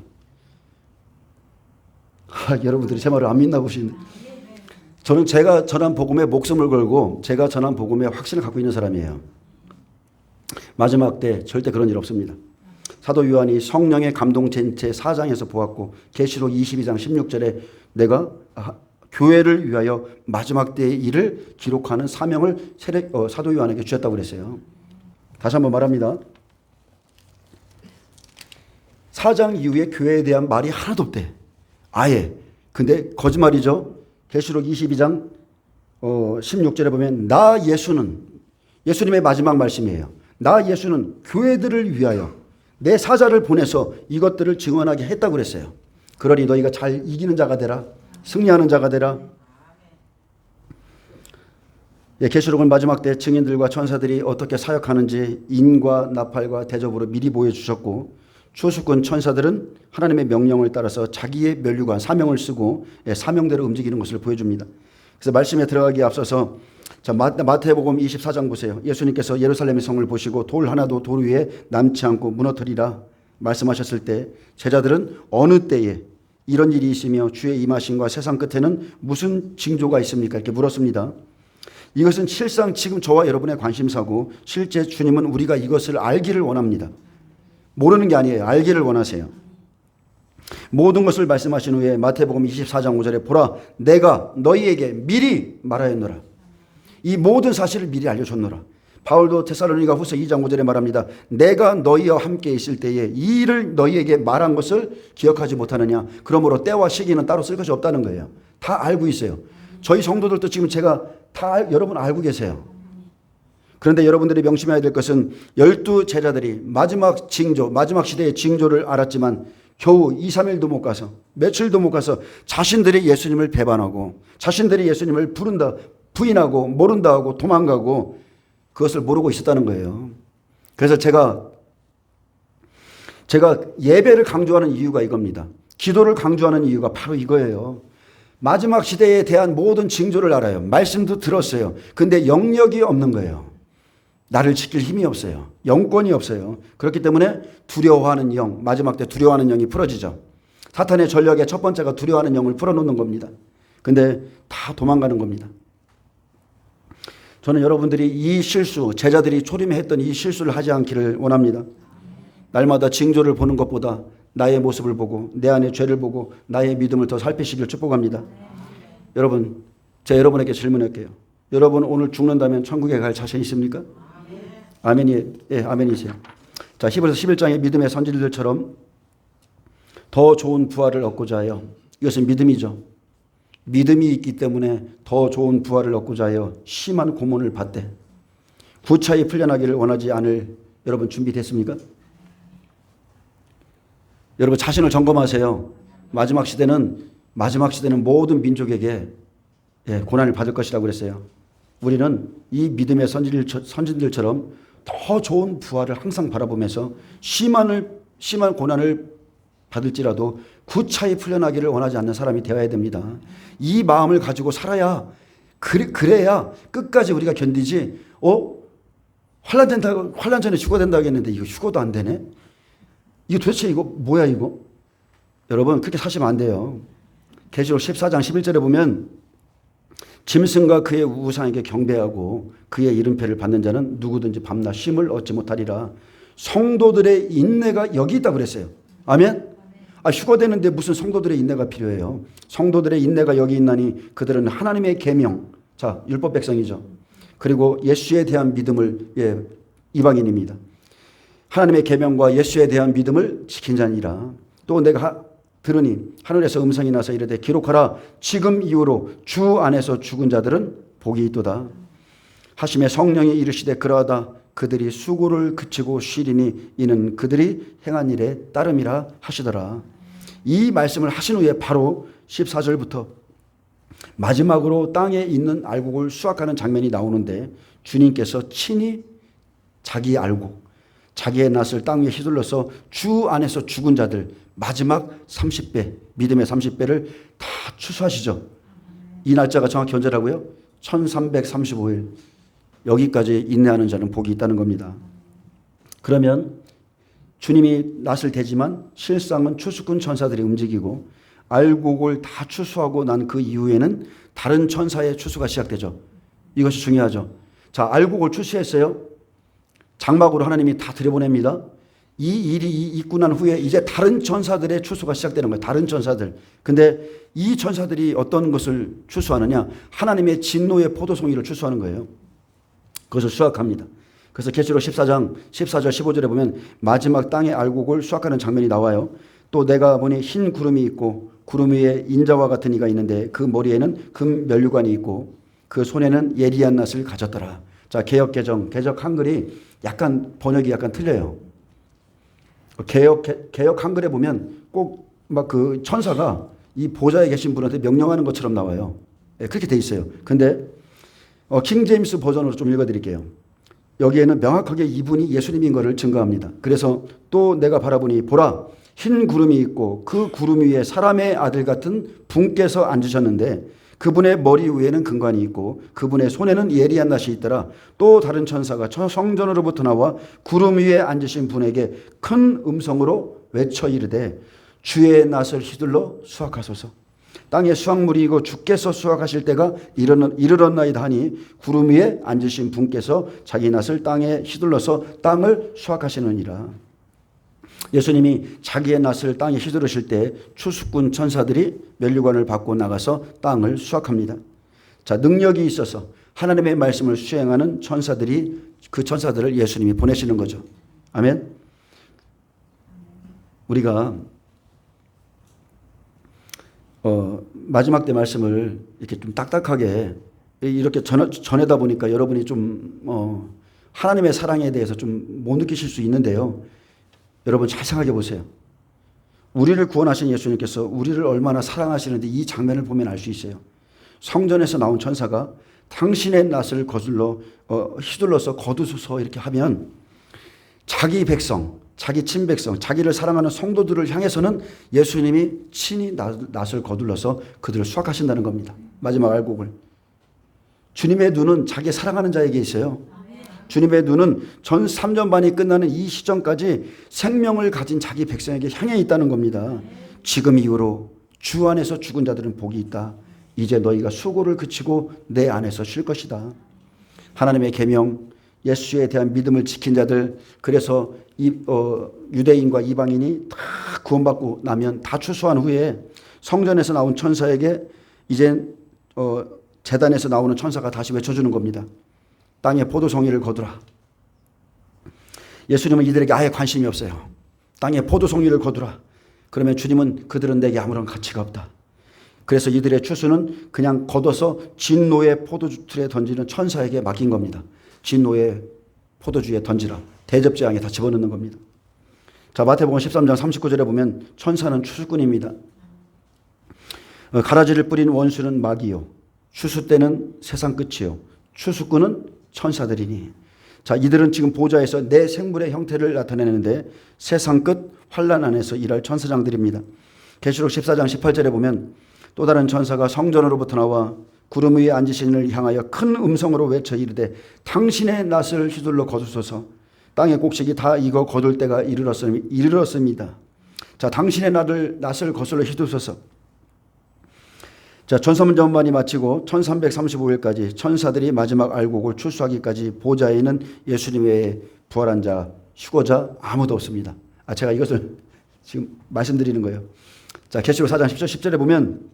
여러분들이 제 말을 안 믿나 보시는데 저는 제가 전한 복음에 목숨을 걸고 제가 전한 복음에 확신을 갖고 있는 사람이에요. 마지막 때 절대 그런 일 없습니다. 사도 요한이 성령의 감동된 채 4장에서 보았고 계시록 22장 16절에 내가 교회를 위하여 마지막 때의 일을 기록하는 사명을 사도 요한에게 주셨다고 그랬어요. 다시 한번 말합니다. 4장 이후에 교회에 대한 말이 하나도 없대. 아예. 근데 거짓말이죠. 계시록 22장 16절에 보면 나 예수는, 예수님의 마지막 말씀이에요. 나 예수는 교회들을 위하여 내 사자를 보내서 이것들을 증언하게 했다고 그랬어요. 그러니 너희가 잘 이기는 자가 되라. 승리하는 자가 되라. 예, 계시록은 마지막 때 증인들과 천사들이 어떻게 사역하는지 인과 나팔과 대접으로 미리 보여주셨고 추수꾼 천사들은 하나님의 명령을 따라서 자기의 면류관 사명을 쓰고 사명대로 움직이는 것을 보여줍니다. 그래서 말씀에 들어가기에 앞서서 자, 마태복음 24장 보세요. 예수님께서 예루살렘의 성을 보시고 돌 하나도 돌 위에 남지 않고 무너뜨리라 말씀하셨을 때 제자들은 어느 때에 이런 일이 있으며 주의 임하심과 세상 끝에는 무슨 징조가 있습니까? 이렇게 물었습니다. 이것은 실상 지금 저와 여러분의 관심사고 실제 주님은 우리가 이것을 알기를 원합니다. 모르는 게 아니에요. 알기를 원하세요. 모든 것을 말씀하신 후에 마태복음 24장 5절에 보라 내가 너희에게 미리 말하였노라. 이 모든 사실을 미리 알려줬노라. 바울도 데살로니가 후서 2장 5절에 말합니다. 내가 너희와 함께 있을 때에 이 일을 너희에게 말한 것을 기억하지 못하느냐. 그러므로 때와 시기는 따로 쓸 것이 없다는 거예요. 다 알고 있어요. 저희 성도들도 지금 제가 다 여러분 알고 계세요. 그런데 여러분들이 명심해야 될 것은 12 제자들이 마지막 징조, 마지막 시대의 징조를 알았지만 겨우 2, 3일도 못 가서 며칠도 못 가서 자신들이 예수님을 배반하고 자신들이 예수님을 부인하고 모른다 하고 도망가고 그것을 모르고 있었다는 거예요. 그래서 제가 예배를 강조하는 이유가 이겁니다. 기도를 강조하는 이유가 바로 이거예요. 마지막 시대에 대한 모든 징조를 알아요. 말씀도 들었어요. 근데 영역이 없는 거예요. 나를 지킬 힘이 없어요. 영권이 없어요. 그렇기 때문에 두려워하는 영, 마지막 때 두려워하는 영이 풀어지죠. 사탄의 전략의 첫 번째가 두려워하는 영을 풀어놓는 겁니다. 근데 다 도망가는 겁니다. 저는 여러분들이 이 실수, 제자들이 초림했던 이 실수를 하지 않기를 원합니다. 날마다 징조를 보는 것보다 나의 모습을 보고 내 안의 죄를 보고 나의 믿음을 더 살피시길 축복합니다. 여러분, 제가 여러분에게 질문할게요. 여러분 오늘 죽는다면 천국에 갈 자신 있습니까? 아멘이, 예, 아멘이세요. 자, 히브리서 11장의 믿음의 선지자들처럼 더 좋은 부활을 얻고자 하여 이것은 믿음이죠. 믿음이 있기 때문에 더 좋은 부활을 얻고자 하여 심한 고문을 받되 구차히 풀려나기를 원하지 않을 여러분 준비됐습니까? 여러분 자신을 점검하세요. 마지막 시대는 모든 민족에게 고난을 받을 것이라고 그랬어요. 우리는 이 믿음의 선진들처럼 더 좋은 부활을 항상 바라보면서 심한 고난을 받을지라도 구차히 풀려나기를 원하지 않는 사람이 되어야 됩니다. 이 마음을 가지고 살아야 그래야 끝까지 우리가 견디지. 환난 전에 죽어야 된다고 했는데 이거 죽어도 안 되네. 이거 도대체 이거 뭐야 이거? 여러분 그렇게 사시면 안 돼요. 계시록 14장 11절에 보면 짐승과 그의 우상에게 경배하고 그의 이름표를 받는 자는 누구든지 밤낮 쉼을 얻지 못하리라. 성도들의 인내가 여기 있다고 그랬어요. 아멘? 휴거되는데 무슨 성도들의 인내가 필요해요. 성도들의 인내가 여기 있나니 그들은 하나님의 계명, 자 율법 백성이죠. 그리고 예수에 대한 믿음을 이방인입니다. 하나님의 계명과 예수에 대한 믿음을 지킨 자니라. 또 내가 들으니 하늘에서 음성이 나서 이르되 기록하라. 지금 이후로 주 안에서 죽은 자들은 복이 있도다. 하심에 성령이 이르시되 그러하다. 그들이 수고를 그치고 쉬리니 이는 그들이 행한 일에 따름이라 하시더라. 이 말씀을 하신 후에 바로 14절부터 마지막으로 땅에 있는 알곡을 수확하는 장면이 나오는데 주님께서 친히 자기 알곡, 자기의 낫을 땅 위에 휘둘러서 주 안에서 죽은 자들 마지막 30배, 믿음의 30배를 다 추수하시죠. 이 날짜가 정확히 언제라고요? 1335일. 여기까지 인내하는 자는 복이 있다는 겁니다. 그러면 주님이 낫을 대지만 실상은 추수꾼 천사들이 움직이고 알곡을 다 추수하고 난 그 이후에는 다른 천사의 추수가 시작되죠. 이것이 중요하죠. 자, 알곡을 추수했어요. 장막으로 하나님이 다 들여보냅니다. 이 일이 있고 난 후에 이제 다른 천사들의 추수가 시작되는 거예요. 다른 천사들. 근데 이 천사들이 어떤 것을 추수하느냐? 하나님의 진노의 포도송이를 추수하는 거예요. 그것을 수확합니다. 그래서 계시록 14장 14절 15절에 보면 마지막 땅의 알곡을 수확하는 장면이 나와요. 또 내가 보니 흰 구름이 있고 구름 위에 인자와 같은 이가 있는데 그 머리에는 금 면류관이 있고 그 손에는 예리한 낫을 가졌더라. 자, 개역 한글이 약간 번역이 약간 틀려요. 개역 한글에 보면 꼭 막 그 천사가 이 보좌에 계신 분한테 명령하는 것처럼 나와요. 네, 그렇게 돼 있어요. 근데 킹 제임스 버전으로 좀 읽어드릴게요. 여기에는 명확하게 이분이 예수님인 것을 증거합니다. 그래서 또 내가 바라보니 보라 흰 구름이 있고 그 구름 위에 사람의 아들 같은 분께서 앉으셨는데 그분의 머리 위에는 금관이 있고 그분의 손에는 예리한 낫이 있더라. 또 다른 천사가 성전으로부터 나와 구름 위에 앉으신 분에게 큰 음성으로 외쳐 이르되 주의 낫을 휘둘러 수확하소서. 땅에 수확물이 이고 주께서 수확하실 때가 이르렀나이다 하니 구름 위에 앉으신 분께서 자기 낫을 땅에 휘둘러서 땅을 수확하시느니라. 예수님이 자기의 낫을 땅에 휘두르실 때 추수꾼 천사들이 면류관을 받고 나가서 땅을 수확합니다. 자, 능력이 있어서 하나님의 말씀을 수행하는 천사들이 그 천사들을 예수님이 보내시는 거죠. 아멘. 우리가 마지막 때 말씀을 이렇게 좀 딱딱하게 이렇게 전하다 보니까 여러분이 좀 하나님의 사랑에 대해서 좀 못 느끼실 수 있는데요. 여러분 잘 생각해 보세요. 우리를 구원하신 예수님께서 우리를 얼마나 사랑하시는데 이 장면을 보면 알 수 있어요. 성전에서 나온 천사가 당신의 낫을 휘둘러서 거두소서 이렇게 하면 자기 백성, 자기 친백성, 자기를 사랑하는 성도들을 향해서는 예수님이 친히 낫을 거둘러서 그들을 수확하신다는 겁니다. 마지막 알곡을. 주님의 눈은 자기 사랑하는 자에게 있어요. 주님의 눈은 전 3년 반이 끝나는 이 시점까지 생명을 가진 자기 백성에게 향해 있다는 겁니다. 지금 이후로 주 안에서 죽은 자들은 복이 있다. 이제 너희가 수고를 그치고 내 안에서 쉴 것이다. 하나님의 계명, 예수에 대한 믿음을 지킨 자들, 그래서 유대인과 이방인이 다 구원받고 나면 다 추수한 후에 성전에서 나온 천사에게 이제 제단에서 나오는 천사가 다시 외쳐주는 겁니다. 땅에 포도송이를 거두라. 예수님은 이들에게 아예 관심이 없어요. 땅에 포도송이를 거두라. 그러면 주님은 그들은 내게 아무런 가치가 없다. 그래서 이들의 추수는 그냥 걷어서 진노의 포도주틀에 던지는 천사에게 맡긴 겁니다. 진노의 포도주에 던지라. 대접재앙에 다 집어넣는 겁니다. 자, 마태복음 13장 39절에 보면 천사는 추수꾼입니다. 가라지를 뿌린 원수는 마귀요. 추수 때는 세상 끝이요. 추수꾼은 천사들이니. 자, 이들은 지금 보좌에서 내 생물의 형태를 나타내는데 세상 끝 환난 안에서 일할 천사장들입니다. 계시록 14장 18절에 보면 또 다른 천사가 성전으로부터 나와 구름 위에 앉으신 이를 향하여 큰 음성으로 외쳐 이르되 당신의 낫을 휘둘러 거두소서. 땅의 곡식이 다 익어 거둘 때가 이르렀습니다. 자, 당신의 낫을 거슬러 휘두소서. 자, 천서문전반이 마치고 1335일까지 천사들이 마지막 알곡을 추수하기까지 보좌에 있는 예수님 외에 부활한 자, 휴거자 아무도 없습니다. 제가 이것을 지금 말씀드리는 거예요. 자, 계시록 4장 10절에 보면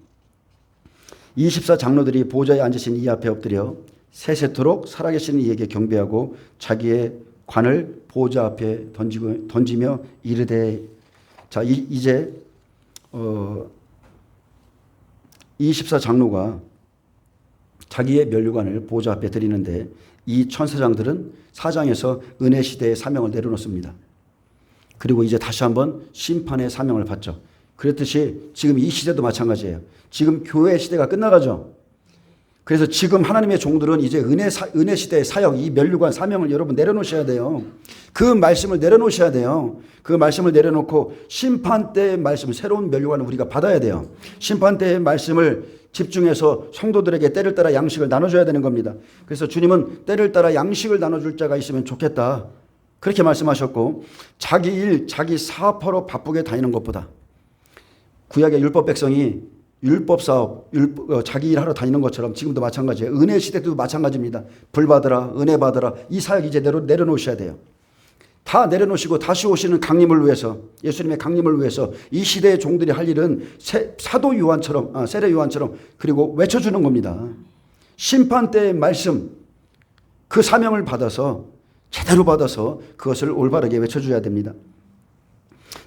24장로들이 보좌에 앉으신 이 앞에 엎드려 세세토록 살아계신 이에게 경배하고 자기의 관을 보좌 앞에 던지며 이르되. 자, 이제 24장로가 자기의 면류관을 보좌 앞에 드리는데 이 천사장들은 사장에서 은혜 시대의 사명을 내려놓습니다. 그리고 이제 다시 한번 심판의 사명을 받죠. 그렇듯이 지금 이 시대도 마찬가지예요. 지금 교회 시대가 끝나가죠. 그래서 지금 하나님의 종들은 이제 은혜 시대의 사역, 이 면류관 사명을 여러분 내려놓으셔야 돼요. 그 말씀을 내려놓으셔야 돼요. 그 말씀을 내려놓고 심판 때의 말씀, 새로운 면류관을 우리가 받아야 돼요. 심판 때의 말씀을 집중해서 성도들에게 때를 따라 양식을 나눠줘야 되는 겁니다. 그래서 주님은 때를 따라 양식을 나눠줄 자가 있으면 좋겠다. 그렇게 말씀하셨고, 자기 일, 자기 사업하러 바쁘게 다니는 것보다 구약의 율법 백성이 율법 사업, 자기 일하러 다니는 것처럼 지금도 마찬가지예요. 은혜 시대도 마찬가지입니다. 불 받으라, 은혜 받으라. 이 사역 이제 내려놓으셔야 돼요. 다 내려놓으시고 다시 오시는 강림을 위해서, 예수님의 강림을 위해서 이 시대의 종들이 할 일은 사도 요한처럼, 세례 요한처럼 그리고 외쳐주는 겁니다. 심판 때의 말씀, 그 사명을 받아서 제대로 받아서 그것을 올바르게 외쳐줘야 됩니다.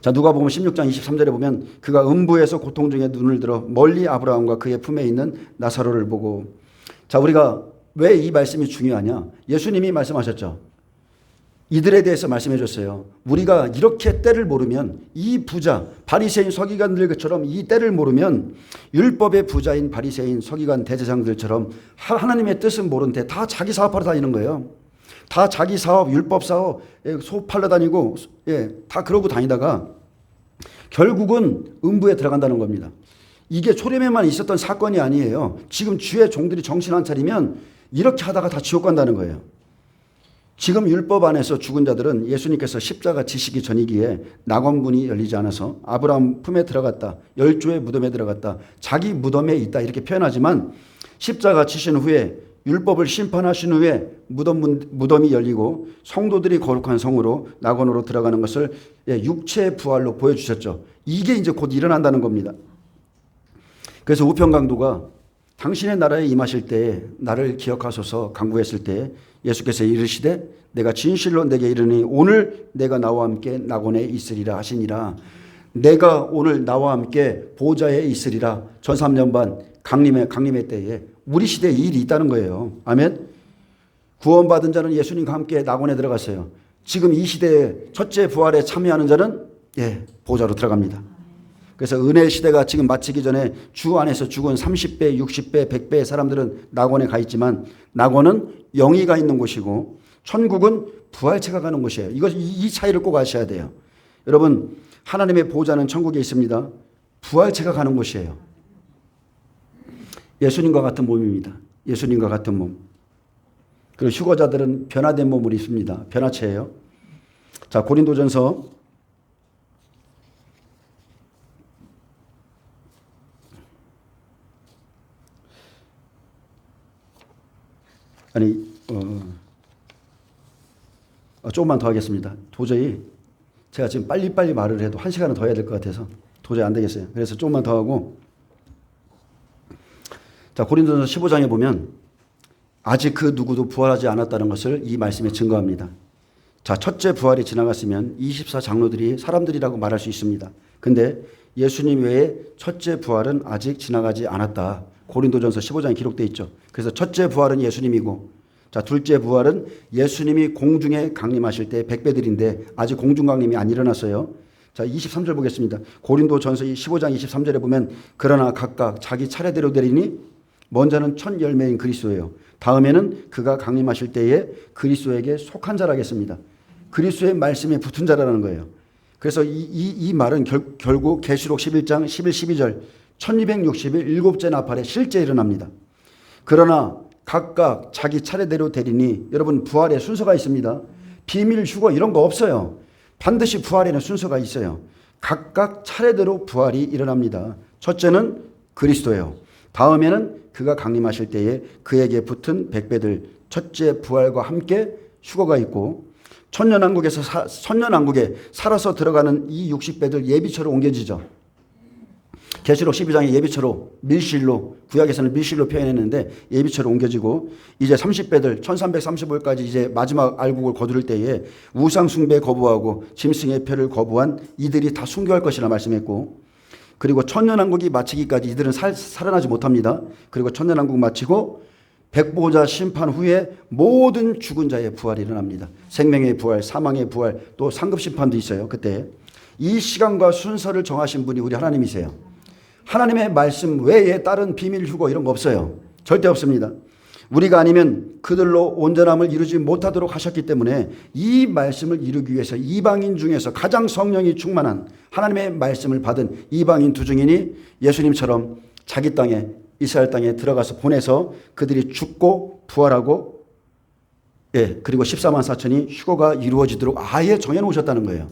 자, 누가복음 16장 23절에 보면 그가 음부에서 고통 중에 눈을 들어 멀리 아브라함과 그의 품에 있는 나사로를 보고. 자, 우리가 왜 이 말씀이 중요하냐? 예수님이 말씀하셨죠. 이들에 대해서 말씀해 줬어요. 우리가 이렇게 때를 모르면, 이 부자 바리새인 서기관들처럼 이 때를 모르면 율법의 부자인 바리새인 서기관 대제사장들처럼 하나님의 뜻은 모르는데 다 자기 사업하러 다니는 거예요. 다 자기 사업, 율법 사업, 소 팔러 다니고, 다 그러고 다니다가 결국은 음부에 들어간다는 겁니다. 이게 초림에만 있었던 사건이 아니에요. 지금 주의 종들이 정신 안 차리면 이렇게 하다가 다 지옥 간다는 거예요. 지금 율법 안에서 죽은 자들은 예수님께서 십자가 지시기 전이기에 낙원문이 열리지 않아서 아브라함 품에 들어갔다, 열조의 무덤에 들어갔다, 자기 무덤에 있다 이렇게 표현하지만 십자가 지신 후에 율법을 심판하신 후에 무덤이 열리고 성도들이 거룩한 성으로 낙원으로 들어가는 것을 육체의 부활로 보여주셨죠. 이게 이제 곧 일어난다는 겁니다. 그래서 우편강도가 당신의 나라에 임하실 때에 나를 기억하소서 간구했을 때 예수께서 이르시되 내가 진실로 내게 이르니 오늘 내가 나와 함께 낙원에 있으리라 하시니라. 내가 오늘 나와 함께 보좌에 있으리라. 전 3년 반 강림의 때에 우리 시대에 이 일이 있다는 거예요. 아멘. 구원받은 자는 예수님과 함께 낙원에 들어갔어요. 지금 이 시대에 첫째 부활에 참여하는 자는 보좌로 들어갑니다. 그래서 은혜 시대가 지금 마치기 전에 주 안에서 죽은 30배, 60배, 100배의 사람들은 낙원에 가 있지만 낙원은 영이가 있는 곳이고 천국은 부활체가 가는 곳이에요. 이 차이를 꼭 아셔야 돼요. 여러분, 하나님의 보좌는 천국에 있습니다. 부활체가 가는 곳이에요. 예수님과 같은 몸입니다. 예수님과 같은 몸. 그리고 휴거자들은 변화된 몸을 입습니다. 변화체예요. 자, 고린도전서 조금만 더 하겠습니다. 도저히 제가 지금 빨리빨리 말을 해도 1시간은 더 해야 될 것 같아서 도저히 안 되겠어요. 그래서 조금만 더 하고, 자, 고린도전서 15장에 보면 아직 그 누구도 부활하지 않았다는 것을 이 말씀에 증거합니다. 자, 첫째 부활이 지나갔으면 24장로들이 사람들이라고 말할 수 있습니다. 근데 예수님 외에 첫째 부활은 아직 지나가지 않았다. 고린도전서 15장에 기록되어 있죠. 그래서 첫째 부활은 예수님이고, 자, 둘째 부활은 예수님이 공중에 강림하실 때 100배들인데 아직 공중 강림이 안 일어났어요. 자, 23절 보겠습니다. 고린도전서 15장 23절에 보면 그러나 각각 자기 차례대로 되리니 먼저는 첫 열매인 그리스도예요. 다음에는 그가 강림하실 때에 그리스도에게 속한 자라겠습니다. 그리스도의 말씀에 붙은 자라는 거예요. 그래서 이 말은 결국 계시록 11장 11, 12절 1260일 일곱째 나팔에 실제 일어납니다. 그러나 각각 자기 차례대로 되리니, 여러분, 부활의 순서가 있습니다. 비밀 휴거 이런 거 없어요. 반드시 부활에는 순서가 있어요. 각각 차례대로 부활이 일어납니다. 첫째는 그리스도예요. 다음에는 그가 강림하실 때에 그에게 붙은 100배들, 첫째 부활과 함께 휴거가 있고, 천년왕국에 살아서 들어가는 이 60배들 예비처로 옮겨지죠. 계시록 12장의 예비처로, 밀실로, 구약에서는 밀실로 표현했는데 예비처로 옮겨지고, 이제 30배들 1335일까지 이제 마지막 알국을 거두를 때에 우상 숭배 거부하고 짐승의 표를 거부한 이들이 다 순교할 것이라 말씀했고, 그리고 천년왕국이 마치기까지 이들은 살아나지 못합니다. 그리고 천년왕국 마치고 백보자 심판 후에 모든 죽은 자의 부활이 일어납니다. 생명의 부활, 사망의 부활, 또 상급 심판도 있어요. 그때 이 시간과 순서를 정하신 분이 우리 하나님이세요. 하나님의 말씀 외에 다른 비밀 휴거 이런 거 없어요. 절대 없습니다. 우리가 아니면 그들로 온전함을 이루지 못하도록 하셨기 때문에 이 말씀을 이루기 위해서 이방인 중에서 가장 성령이 충만한 하나님의 말씀을 받은 이방인 두 증인이 예수님처럼 자기 땅에, 이스라엘 땅에 들어가서 보내서 그들이 죽고 부활하고, 그리고 14만 4천이 휴거가 이루어지도록 아예 정해놓으셨다는 거예요.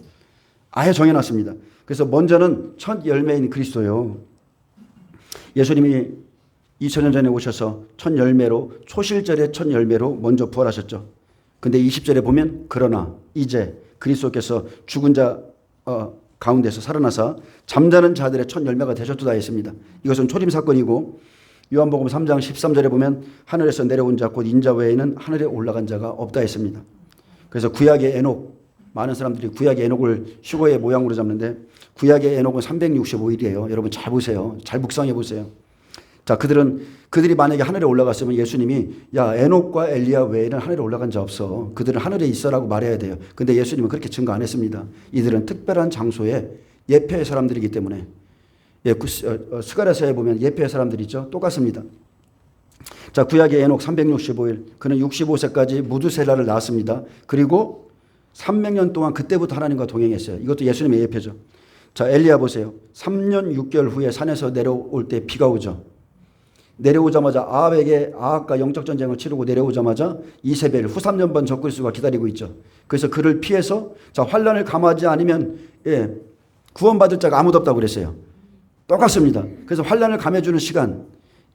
아예 정해놨습니다. 그래서 먼저는 첫 열매인 그리스도요. 예수님이 2000년 전에 오셔서 첫 열매로 초실절의 첫 열매로 먼저 부활하셨죠. 근데 20절에 보면 그러나 이제 그리스도께서 죽은 자 가운데서 살아나사 잠자는 자들의 첫 열매가 되셨도다 했습니다. 이것은 초림 사건이고 요한복음 3장 13절에 보면 하늘에서 내려온 자 곧 인자 외에는 하늘에 올라간 자가 없다 했습니다. 그래서 구약의 에녹, 많은 사람들이 구약의 에녹을 휴거의 모양으로 잡는데 구약의 에녹은 365일이에요. 여러분 잘 보세요. 잘 묵상해 보세요. 자, 그들이 만약에 하늘에 올라갔으면 예수님이 야, 에녹과 엘리야 외에는 하늘에 올라간 자 없어. 그들은 하늘에 있어라고 말해야 돼요. 근데 예수님은 그렇게 증거 안 했습니다. 이들은 특별한 장소에 예표의 사람들이기 때문에 스가랴서에 보면 예표의 사람들이죠. 똑같습니다. 자, 구약의 에녹 365일. 그는 65세까지 무두셀라를 낳았습니다. 그리고 300년 동안 그때부터 하나님과 동행했어요. 이것도 예수님의 예표죠. 자, 엘리야 보세요. 3년 6개월 후에 산에서 내려올 때 비가 오죠. 내려오자마자 아합과 영적 전쟁을 치르고 내려오자마자 이세벨 후삼년반 적그리스도가 기다리고 있죠. 그래서 그를 피해서 자, 환란을 감하지 않으면 구원받을 자가 아무도 없다고 그랬어요. 똑같습니다. 그래서 환란을 감해주는 시간,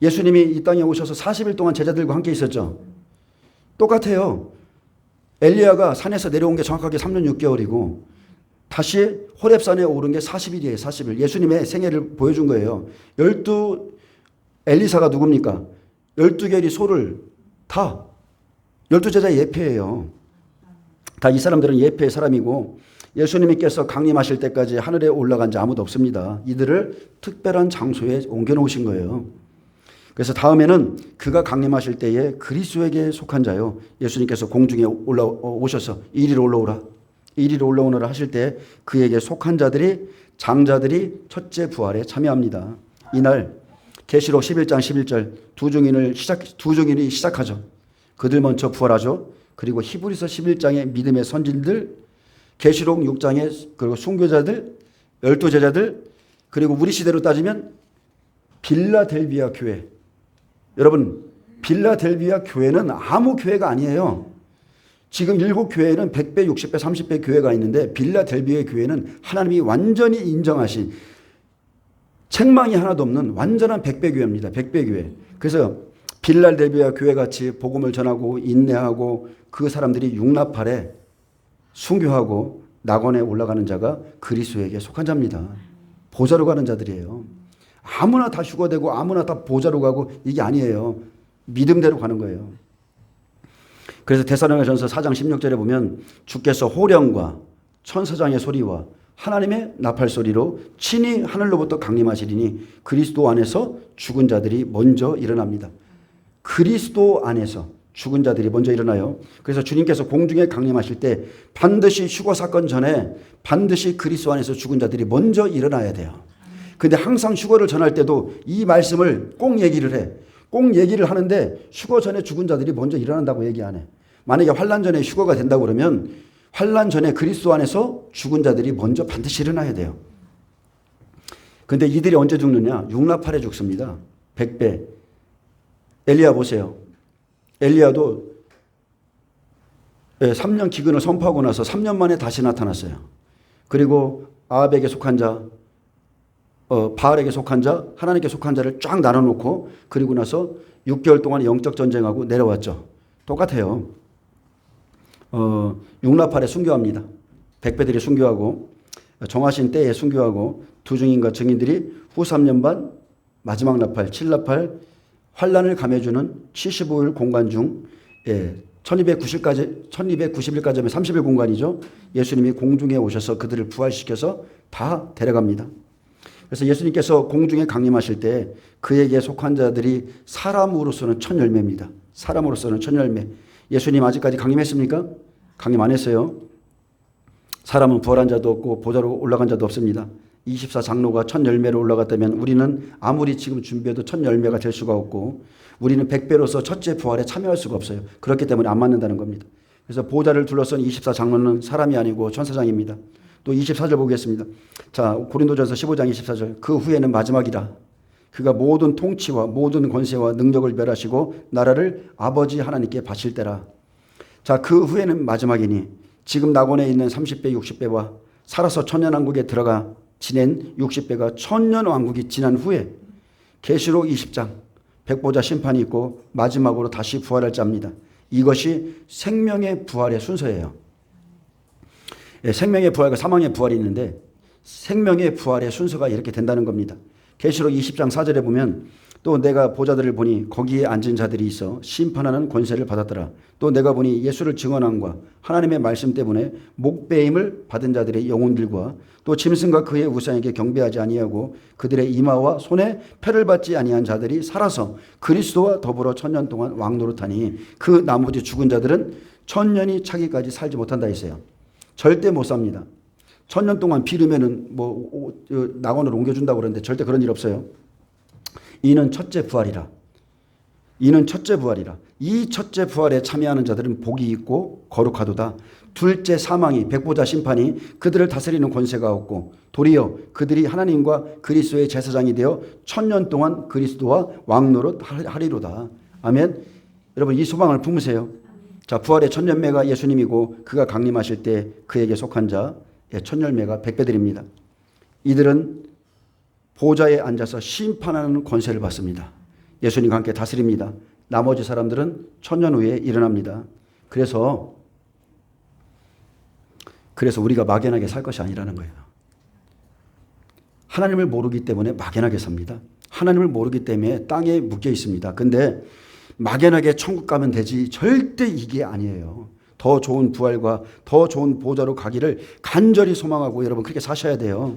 예수님이 이 땅에 오셔서 40일 동안 제자들과 함께 있었죠. 똑같아요. 엘리야가 산에서 내려온 게 정확하게 3년 6개월이고 다시 호렙산에 오른 게 40일이에요. 40일. 예수님의 생애를 보여준 거예요. 엘리사가 누굽니까? 12개리 소를 다 12제자의 예표예요. 다 이 사람들은 예표의 사람이고 예수님께서 강림하실 때까지 하늘에 올라간 자 아무도 없습니다. 이들을 특별한 장소에 옮겨놓으신 거예요. 그래서 다음에는 그가 강림하실 때에 그리스도에게 속한 자요. 예수님께서 공중에 오셔서 이리로 올라오라. 이리로 올라오너라 하실 때 그에게 속한 자들이 장자들이 첫째 부활에 참여합니다. 이날 계시록 11장 11절 두 증인이 시작하죠. 그들 먼저 부활하죠. 그리고 히브리서 11장의 믿음의 선진들, 계시록 6장의 그리고 순교자들, 12제자들, 그리고 우리 시대로 따지면 빌라델비아 교회. 여러분, 빌라델비아 교회는 아무 교회가 아니에요. 지금 7교회는 100배, 60배, 30배 교회가 있는데 빌라델비아 교회는 하나님이 완전히 인정하신 책망이 하나도 없는 완전한 100배 교회입니다. 100배 교회. 그래서 빌라델비아 교회 같이 복음을 전하고 인내하고 그 사람들이 융납할에 순교하고 낙원에 올라가는 자가 그리스도에게 속한 자입니다. 보좌로 가는 자들이에요. 아무나 다 휴거되고 아무나 다 보좌로 가고 이게 아니에요. 믿음대로 가는 거예요. 그래서 데살로니가전서 4장 16절에 보면 주께서 호령과 천사장의 소리와 하나님의 나팔 소리로 친히 하늘로부터 강림하시리니 그리스도 안에서 죽은 자들이 먼저 일어납니다. 그리스도 안에서 죽은 자들이 먼저 일어나요. 그래서 주님께서 공중에 강림하실 때 반드시 휴거 사건 전에 반드시 그리스도 안에서 죽은 자들이 먼저 일어나야 돼요. 근데 항상 휴거를 전할 때도 이 말씀을 꼭 얘기를 해. 꼭 얘기를 하는데 휴거 전에 죽은 자들이 먼저 일어난다고 얘기 안 해. 만약에 환란 전에 휴거가 된다고 그러면 환란 전에 그리스도 안에서 죽은 자들이 먼저 반드시 일어나야 돼요. 근데 이들이 언제 죽느냐? 융납할에 죽습니다. 100배. 엘리야 보세요. 엘리야도 3년 기근을 선포하고 나서 3년 만에 다시 나타났어요. 그리고 아합에게 속한 자, 바알에게 속한 자, 하나님께 속한 자를 쫙 나눠놓고 그리고 나서 6개월 동안 영적 전쟁하고 내려왔죠. 똑같아요. 융납할에 순교합니다. 100배들이 순교하고 정하신 때에 순교하고 두 증인과 증인들이 후 3년 반 마지막 나팔 7나팔 환란을 감해주는 75일 공간 중 1290일까지 하면 30일 공간이죠. 예수님이 공중에 오셔서 그들을 부활시켜서 다 데려갑니다. 그래서 예수님께서 공중에 강림하실 때 그에게 속한 자들이 사람으로서는 첫 열매입니다. 사람으로서는 첫 열매. 예수님 아직까지 강림했습니까? 강림 안 했어요. 사람은 부활한 자도 없고 보좌로 올라간 자도 없습니다. 24장로가 첫 열매로 올라갔다면 우리는 아무리 지금 준비해도 첫 열매가 될 수가 없고 우리는 100배로서 첫째 부활에 참여할 수가 없어요. 그렇기 때문에 안 맞는다는 겁니다. 그래서 보좌를 둘러싼 24장로는 사람이 아니고 천사장입니다. 또 24절 보겠습니다. 자, 고린도전서 15장 24절. 그 후에는 마지막이라. 그가 모든 통치와 모든 권세와 능력을 멸하시고 나라를 아버지 하나님께 바칠 때라. 자, 그 후에는 마지막이니 지금 낙원에 있는 30배, 60배와 살아서 천년왕국에 들어가 지낸 60배가 천년왕국이 지난 후에 계시록 20장 백보자 심판이 있고 마지막으로 다시 부활할 자입니다. 이것이 생명의 부활의 순서예요. 생명의 부활과 사망의 부활이 있는데 생명의 부활의 순서가 이렇게 된다는 겁니다. 계시록 20장 4절에 보면 또 내가 보좌들을 보니 거기에 앉은 자들이 있어 심판하는 권세를 받았더라. 또 내가 보니 예수를 증언함과 하나님의 말씀 때문에 목배임을 받은 자들의 영혼들과 또 짐승과 그의 우상에게 경배하지 아니하고 그들의 이마와 손에 패를 받지 아니한 자들이 살아서 그리스도와 더불어 1000년 동안 왕노릇하니 그 나머지 죽은 자들은 1000년이 차기까지 살지 못한다 했어요. 절대 못 삽니다. 1000년 동안 비르면은 낙원으로 옮겨준다고 그러는데 절대 그런 일 없어요. 이는 첫째 부활이라. 이는 첫째 부활이라. 이 첫째 부활에 참여하는 자들은 복이 있고 거룩하도다. 둘째 사망이 백보자 심판이 그들을 다스리는 권세가 없고 도리어 그들이 하나님과 그리스도의 제사장이 되어 1000년 동안 그리스도와 왕노릇 하리로다. 아멘. 여러분 이 소망을 품으세요. 자, 부활의 첫 열매가 예수님이고 그가 강림하실 때 그에게 속한 자 첫 열매가 백배들입니다. 이들은 보좌에 앉아서 심판하는 권세를 받습니다. 예수님과 함께 다스립니다. 나머지 사람들은 1000년 후에 일어납니다. 그래서 우리가 막연하게 살 것이 아니라는 거예요. 하나님을 모르기 때문에 막연하게 삽니다. 하나님을 모르기 때문에 땅에 묶여 있습니다. 근데 막연하게 천국 가면 되지 절대 이게 아니에요. 더 좋은 부활과 더 좋은 보좌로 가기를 간절히 소망하고 여러분 그렇게 사셔야 돼요.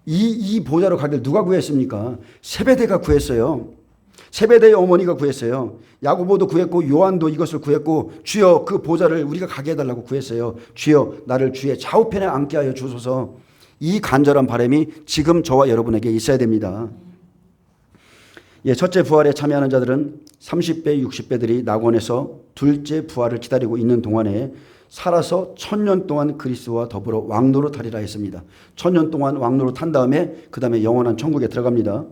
이 보좌로 가기를 누가 구했습니까? 세베대가 구했어요. 세베대의 어머니가 구했어요. 야고보도 구했고 요한도 이것을 구했고 주여 그 보좌를 우리가 가게 해달라고 구했어요. 주여 나를 주의 좌우편에 앉게 하여 주소서. 이 간절한 바람이 지금 저와 여러분에게 있어야 됩니다. 첫째 부활에 참여하는 자들은 30배, 60배들이 낙원에서 둘째 부활을 기다리고 있는 동안에 살아서 1000년 동안 그리스도와 더불어 왕노릇하리라 했습니다. 1000년 동안 왕노릇한 다음에 그 다음에 영원한 천국에 들어갑니다.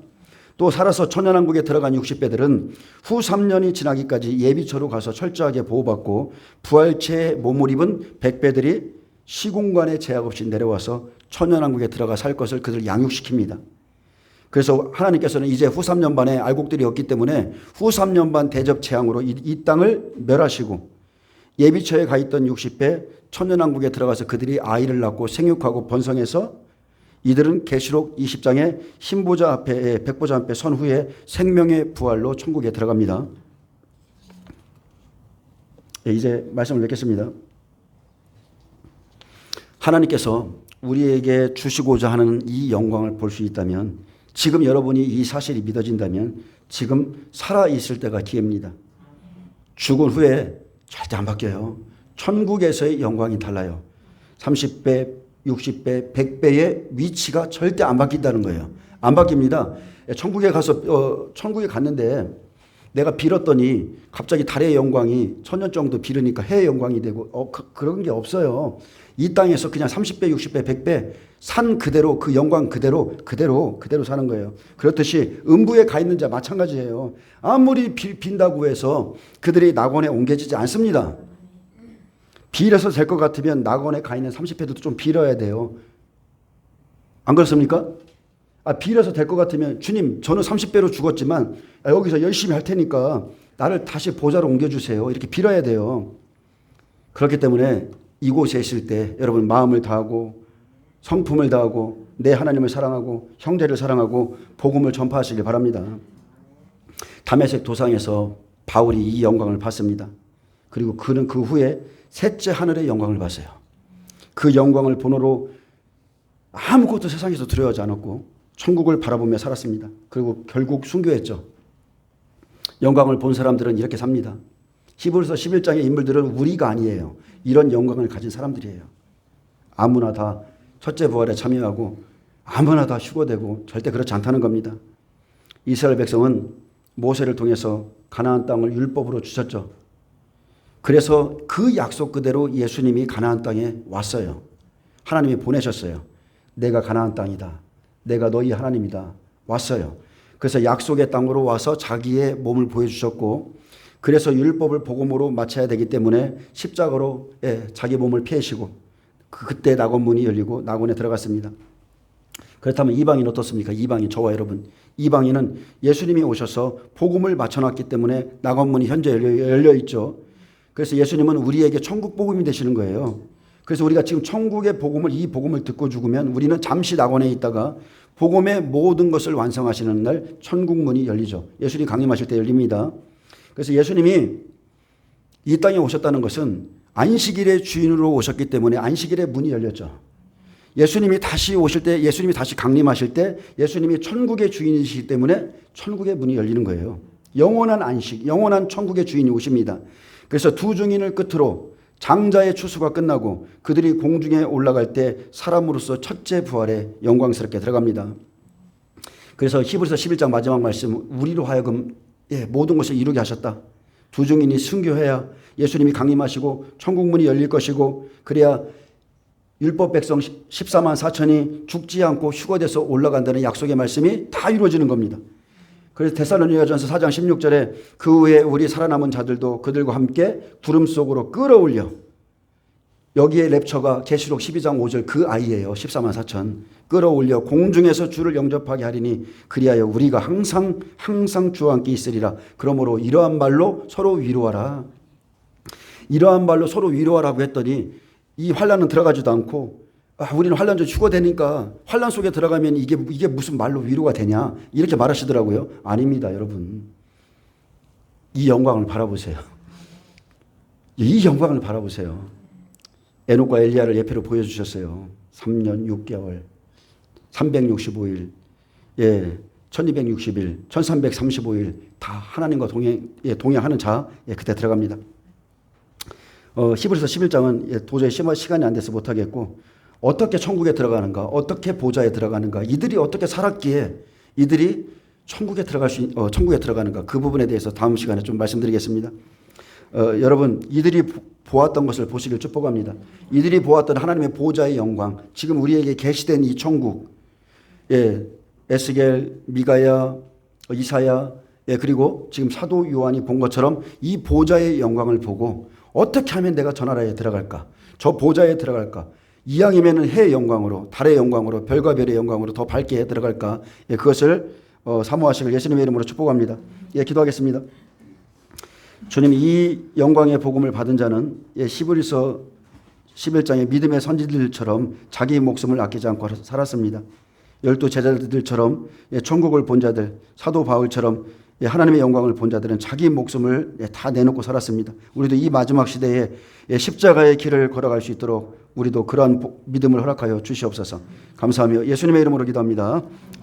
또 살아서 천년왕국에 들어간 60배들은 후 3년이 지나기까지 예비처로 가서 철저하게 보호받고 부활체의 몸을 입은 100배들이 시공간에 제약 없이 내려와서 천년왕국에 들어가 살 것을 그들 양육시킵니다. 그래서 하나님께서는 이제 후 3년 반에 알곡들이 없기 때문에 후 3년 반 대접 재앙으로 이 땅을 멸하시고 예비처에 가 있던 60배 천년왕국에 들어가서 그들이 아이를 낳고 생육하고 번성해서 이들은 계시록 20장의 흰보자 앞에 백보자 앞에 선 후에 생명의 부활로 천국에 들어갑니다. 이제 말씀을 맺겠습니다. 하나님께서 우리에게 주시고자 하는 이 영광을 볼 수 있다면 지금 여러분이 이 사실이 믿어진다면 지금 살아있을 때가 기회입니다. 죽은 후에 절대 안 바뀌어요. 천국에서의 영광이 달라요. 30배, 60배, 100배의 위치가 절대 안 바뀐다는 거예요. 안 바뀝니다. 천국에 가서 천국에 갔는데 내가 빌었더니 갑자기 달의 영광이 1000년 정도 빌으니까 해의 영광이 되고 그런 게 없어요. 이 땅에서 그냥 30배, 60배, 100배 산 그대로 그 영광 그대로 사는 거예요. 그렇듯이 음부에 가 있는 자 마찬가지예요. 아무리 빈다고 해서 그들이 낙원에 옮겨지지 않습니다. 빌어서 될 것 같으면 낙원에 가 있는 30배도 좀 빌어야 돼요. 안 그렇습니까? 빌어서 될 것 같으면 주님 저는 30배로 죽었지만 여기서 열심히 할 테니까 나를 다시 보좌로 옮겨주세요. 이렇게 빌어야 돼요. 그렇기 때문에 이곳에 있을 때 여러분 마음을 다하고 성품을 다하고 내 하나님을 사랑하고 형제를 사랑하고 복음을 전파하시길 바랍니다. 다메섹 도상에서 바울이 이 영광을 봤습니다. 그리고 그는 그 후에 셋째 하늘의 영광을 봤어요. 그 영광을 본으로 아무것도 세상에서 두려워하지 않았고 천국을 바라보며 살았습니다. 그리고 결국 순교했죠. 영광을 본 사람들은 이렇게 삽니다. 히브리서 11장의 인물들은 우리가 아니에요. 이런 영광을 가진 사람들이에요. 아무나 다 첫째 부활에 참여하고 아무나 다 휴거되고 절대 그렇지 않다는 겁니다. 이스라엘 백성은 모세를 통해서 가나안 땅을 율법으로 주셨죠. 그래서 그 약속 그대로 예수님이 가나안 땅에 왔어요. 하나님이 보내셨어요. 내가 가나안 땅이다. 내가 너희 하나님이다. 왔어요. 그래서 약속의 땅으로 와서 자기의 몸을 보여주셨고 그래서 율법을 복음으로 마쳐야 되기 때문에 십자가로 자기 몸을 피하시고 그때 낙원문이 열리고 낙원에 들어갔습니다. 그렇다면 이방인 어떻습니까? 이방인, 저와 여러분. 이방인은 예수님이 오셔서 복음을 맞춰놨기 때문에 낙원문이 현재 열려 있죠. 그래서 예수님은 우리에게 천국 복음이 되시는 거예요. 그래서 우리가 지금 천국의 복음을, 이 복음을 듣고 죽으면 우리는 잠시 낙원에 있다가 복음의 모든 것을 완성하시는 날 천국 문이 열리죠. 예수님 강림하실 때 열립니다. 그래서 예수님이 이 땅에 오셨다는 것은 안식일의 주인으로 오셨기 때문에 안식일의 문이 열렸죠. 예수님이 다시 오실 때, 예수님이 다시 강림하실 때 예수님이 천국의 주인이시기 때문에 천국의 문이 열리는 거예요. 영원한 안식, 영원한 천국의 주인이 오십니다. 그래서 두 증인을 끝으로 장자의 추수가 끝나고 그들이 공중에 올라갈 때 사람으로서 첫째 부활에 영광스럽게 들어갑니다. 그래서 히브리서 11장 마지막 말씀, 우리로 하여금 모든 것을 이루게 하셨다. 두 증인이 순교해야 예수님이 강림하시고 천국 문이 열릴 것이고, 그래야 율법 백성 14만 4천이 죽지 않고 휴거돼서 올라간다는 약속의 말씀이 다 이루어지는 겁니다. 그래서 데살로니가전서 4장 16절에 그 후에 우리 살아남은 자들도 그들과 함께 구름 속으로 끌어올려, 여기에 랩처가 계시록 12장 5절 그 아이예요. 14만 4천 끌어올려 공중에서 주를 영접하게 하리니 그리하여 우리가 항상 주와 함께 있으리라. 그러므로 이러한 말로 서로 위로하라. 이러한 말로 서로 위로하라고 했더니 이 환란은 들어가지도 않고, 우리는 환란 중 휴거되니까 환란 속에 들어가면 이게 무슨 말로 위로가 되냐 이렇게 말하시더라고요. 아닙니다, 여러분. 이 영광을 바라보세요. 이 영광을 바라보세요. 에녹과 엘리야를 예표로 보여주셨어요. 3년 6개월 365일 1260일 1335일 다 하나님과 동행하는 자, 그때 들어갑니다. 히브리서 11장은 도저히 시간이 안 돼서 못하겠고, 어떻게 천국에 들어가는가, 어떻게 보좌에 들어가는가, 이들이 어떻게 살았기에 이들이 천국에 들어가는가, 그 부분에 대해서 다음 시간에 좀 말씀드리겠습니다. 여러분, 이들이 보았던 것을 보시길 축복합니다. 이들이 보았던 하나님의 보좌의 영광, 지금 우리에게 계시된 이 천국, 에스겔, 미가야, 이사야, 그리고 지금 사도 요한이 본 것처럼 이 보좌의 영광을 보고 어떻게 하면 내가 저 나라에 들어갈까, 저 보좌에 들어갈까, 이왕이면 해의 영광으로, 달의 영광으로, 별과 별의 영광으로 더 밝게 들어갈까, 그것을 사모하시길 예수님의 이름으로 축복합니다. 기도하겠습니다. 주님, 이 영광의 복음을 받은 자는 히브리서 11장의 믿음의 선지들처럼 자기 목숨을 아끼지 않고 살았습니다. 12 제자들처럼 천국을 본 자들, 사도 바울처럼 하나님의 영광을 본 자들은 자기 목숨을 다 내놓고 살았습니다. 우리도 이 마지막 시대에 십자가의 길을 걸어갈 수 있도록 우리도 그러한 믿음을 허락하여 주시옵소서. 감사하며 예수님의 이름으로 기도합니다. 아멘.